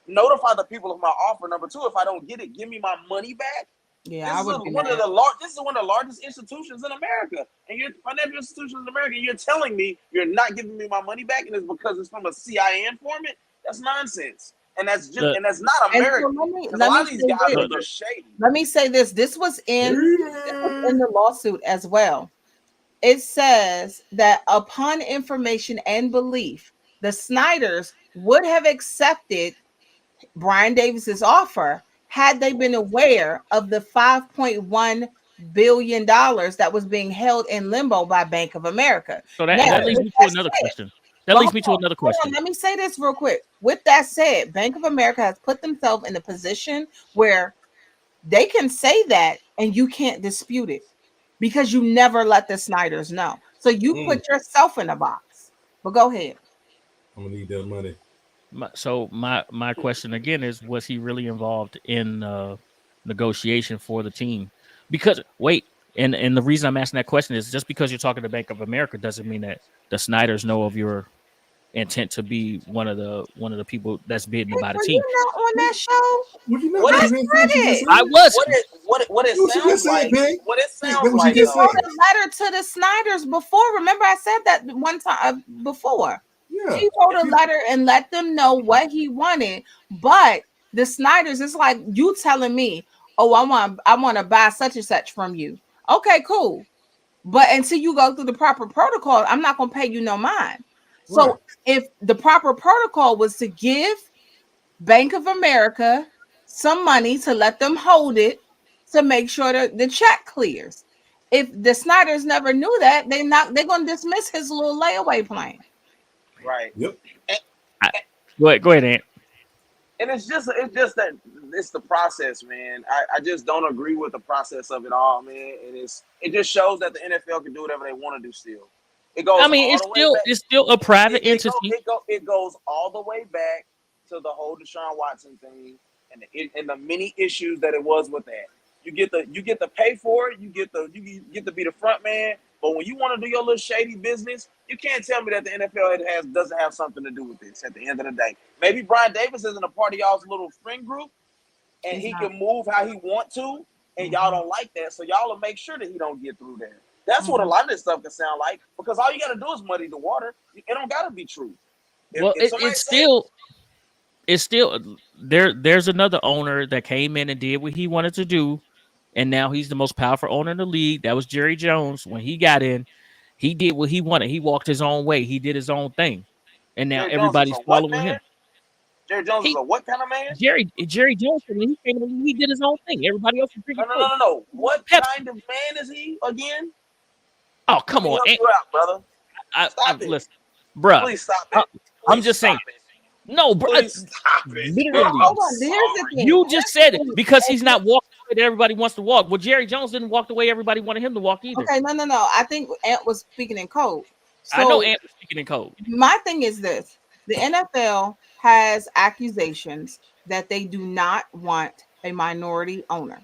B: notify the people of my offer. Number two, if I don't get it, give me my money back.
E: Yeah,
B: This
E: I
B: is
E: would.
B: one of the largest institutions in America, and you're financial institutions in America. You're telling me you're not giving me my money back, and it's because it's from a CIA informant. That's nonsense, and that's
A: Look.
B: and that's not
E: And so
B: American.
E: let me
B: 'Cause a lot of these
E: say
B: guys
E: this.
B: are just shady.
E: Let me say this. This was in the lawsuit as well. It says that upon information and belief, the Snyders would have accepted Brian Davis's offer had they been aware of the $5.1 billion that was being held in limbo by Bank of America.
A: So that
E: Now,
A: leads me
E: with
A: to
E: that
A: another
E: said-
A: question. That
E: Well,
A: leads me to another
E: hold on,
A: question.
E: let me say this real quick. With that said, Bank of America has put themselves in a position where they can say that and you can't dispute it because you never let the Snyders know. So you put yourself in a box. But go ahead.
D: I'm gonna need that money.
A: My question again is, was he really involved in negotiation for the team? Because wait, and the reason I'm asking that question is just because you're talking to Bank of America doesn't mean that the Snyders know of your intent to be one of the people that's bidding to buy the
E: Were
A: team.
E: you not on that show?
D: Would you not?
B: What
D: You
B: is-
D: didn't finish what you just said?
A: I was.
B: What it
D: What you
B: sounds
D: just said,
B: like.
D: Peg?
B: What it
D: Peg,
B: sounds
D: that what you
B: like.
D: just
E: He
B: though,
E: wrote a letter to the Snyders before. Remember, I said that one time before.
D: Yeah.
E: He wrote a letter and let them know what he wanted. But the Snyders, it's like you telling me, "Oh, I want to buy such and such from you." Okay, cool. But until you go through the proper protocol, I'm not gonna pay you no mind. So
D: Right.
E: if the proper protocol was to give Bank of America some money to let them hold it to make sure that the check clears. If the Snyders never knew that, they're gonna dismiss his little layaway plan.
B: right.
D: Yep.
A: Go ahead, Ant.
B: And it's just that it's the process, man. I just don't agree with the process of it all, man. And it just shows that the NFL can do whatever they want to do still. It goes.
A: I mean, it's still a private entity.
B: It goes all the way back to the whole Deshaun Watson thing and the many issues that it was with that. You get the pay for it. You get to be the front man. But when you want to do your little shady business, you can't tell me that the NFL doesn't have something to do with this. At the end of the day, maybe Brian Davis isn't a part of y'all's little friend group, and he can move how he want to, and y'all don't like that, so y'all will make sure that he don't get through there. That's what a lot of this stuff can sound like, because all you got to do is muddy the water. It don't got to be true.
A: Well, it's still there's another owner that came in and did what he wanted to do, and now he's the most powerful owner in the league. That was Jerry Jones. When he got in, he did what he wanted. He walked his own way. He did his own thing, and now
B: Jerry Jones
A: everybody's
B: is a what
A: following
B: man?
A: him.
B: Jerry Jones is a what kind of man?
A: Jerry Jones, when he came in, he did his own thing. Everybody else was drinking.
B: No. What
A: Pepsi.
B: kind of man is he again?
A: Oh, come
B: Let me
A: on,
B: help you out, brother. Stop it.
A: listen, bruh.
B: Please stop it.
A: I'm
B: Please
A: just saying.
B: stop it.
A: No, bro.
B: Please stop it.
A: Literally.
E: Hold on, here's the thing.
A: You just said it because he's not walking the way that everybody wants to walk. Well, Jerry Jones didn't walk the way everybody wanted him to walk either.
E: Okay, no. I think Ant was speaking in code.
A: I know Ant was speaking in code.
E: My thing is this: the NFL has accusations that they do not want a minority owner.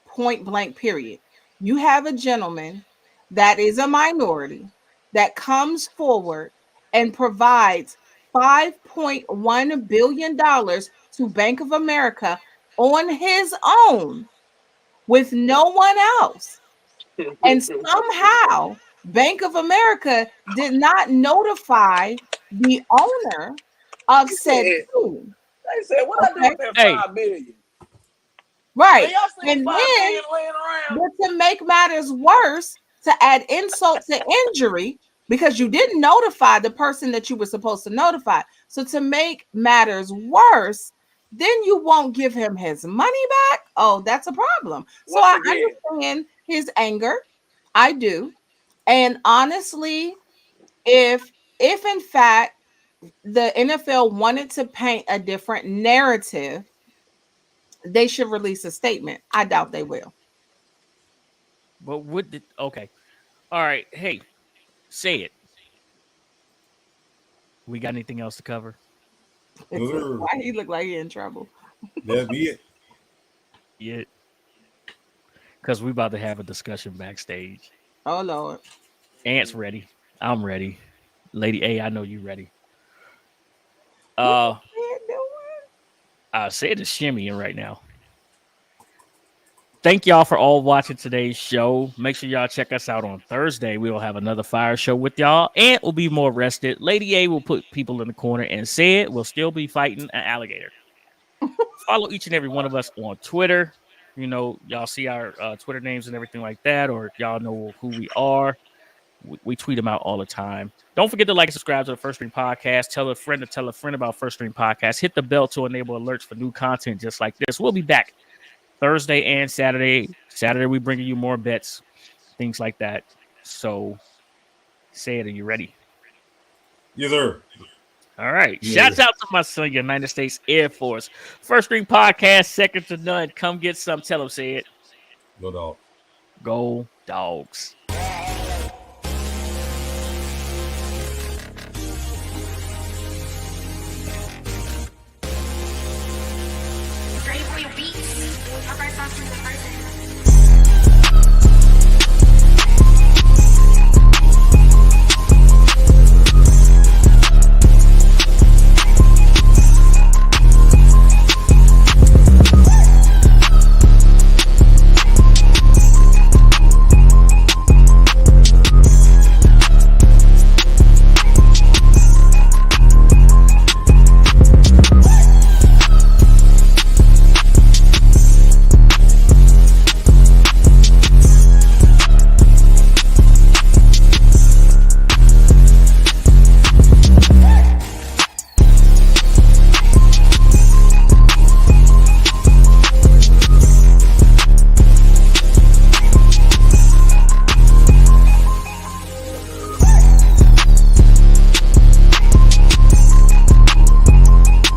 E: Point blank, period. You have a gentleman that is a minority that comes forward and provides $5.1 billion to Bank of America on his own with no one else. And somehow Bank of America did not notify the owner of said school.
B: They said, "What I do with that
A: Hey.
B: $5 million?"
E: Right.
B: Man, y'all seen
E: And
B: $5
E: then,
B: million laying around?
E: but to make matters worse, to add insult to injury, because you didn't notify the person that you were supposed to notify. So to make matters worse, then you won't give him his money back. Oh, that's a problem. So
B: Once
E: I
B: again.
E: understand his anger. I do. And honestly, if in fact the NFL wanted to paint a different narrative, they should release a statement. I doubt they will.
A: But what did okay. All right. Hey, say it. We got anything else to cover?
E: Why he look like he in trouble?
D: That'd be it.
A: Yeah. Because we about to have a discussion backstage.
E: Oh Lord.
A: Ant's ready. I'm ready. Lady A, I know you ready.
E: What you doing?
A: I said it's shimmying right now. Thank y'all for all watching today's show. Make sure y'all check us out on Thursday. We will have another fire show with y'all. Ant will be more rested. Lady A will put people in the corner, and Sid will still be fighting an alligator. Follow each and every one of us on Twitter. You know, y'all see our Twitter names and everything like that, or y'all know who we are. We tweet them out all the time. Don't forget to like and subscribe to the First Stream Podcast. Tell a friend to tell a friend about First Stream Podcast. Hit the bell to enable alerts for new content just like this. We'll be back Thursday and Saturday. Saturday, we bringing you more bets, things like that. So, say it. Are you ready?
D: Yes, sir.
A: All right.
D: Yeah.
A: Shouts out to my son, United States Air Force. First Stream Podcast, second to none. Come get some. Tell them, say it.
D: No doubt.
A: Go Dogs.
G: Great for your beats. Our first song is the person.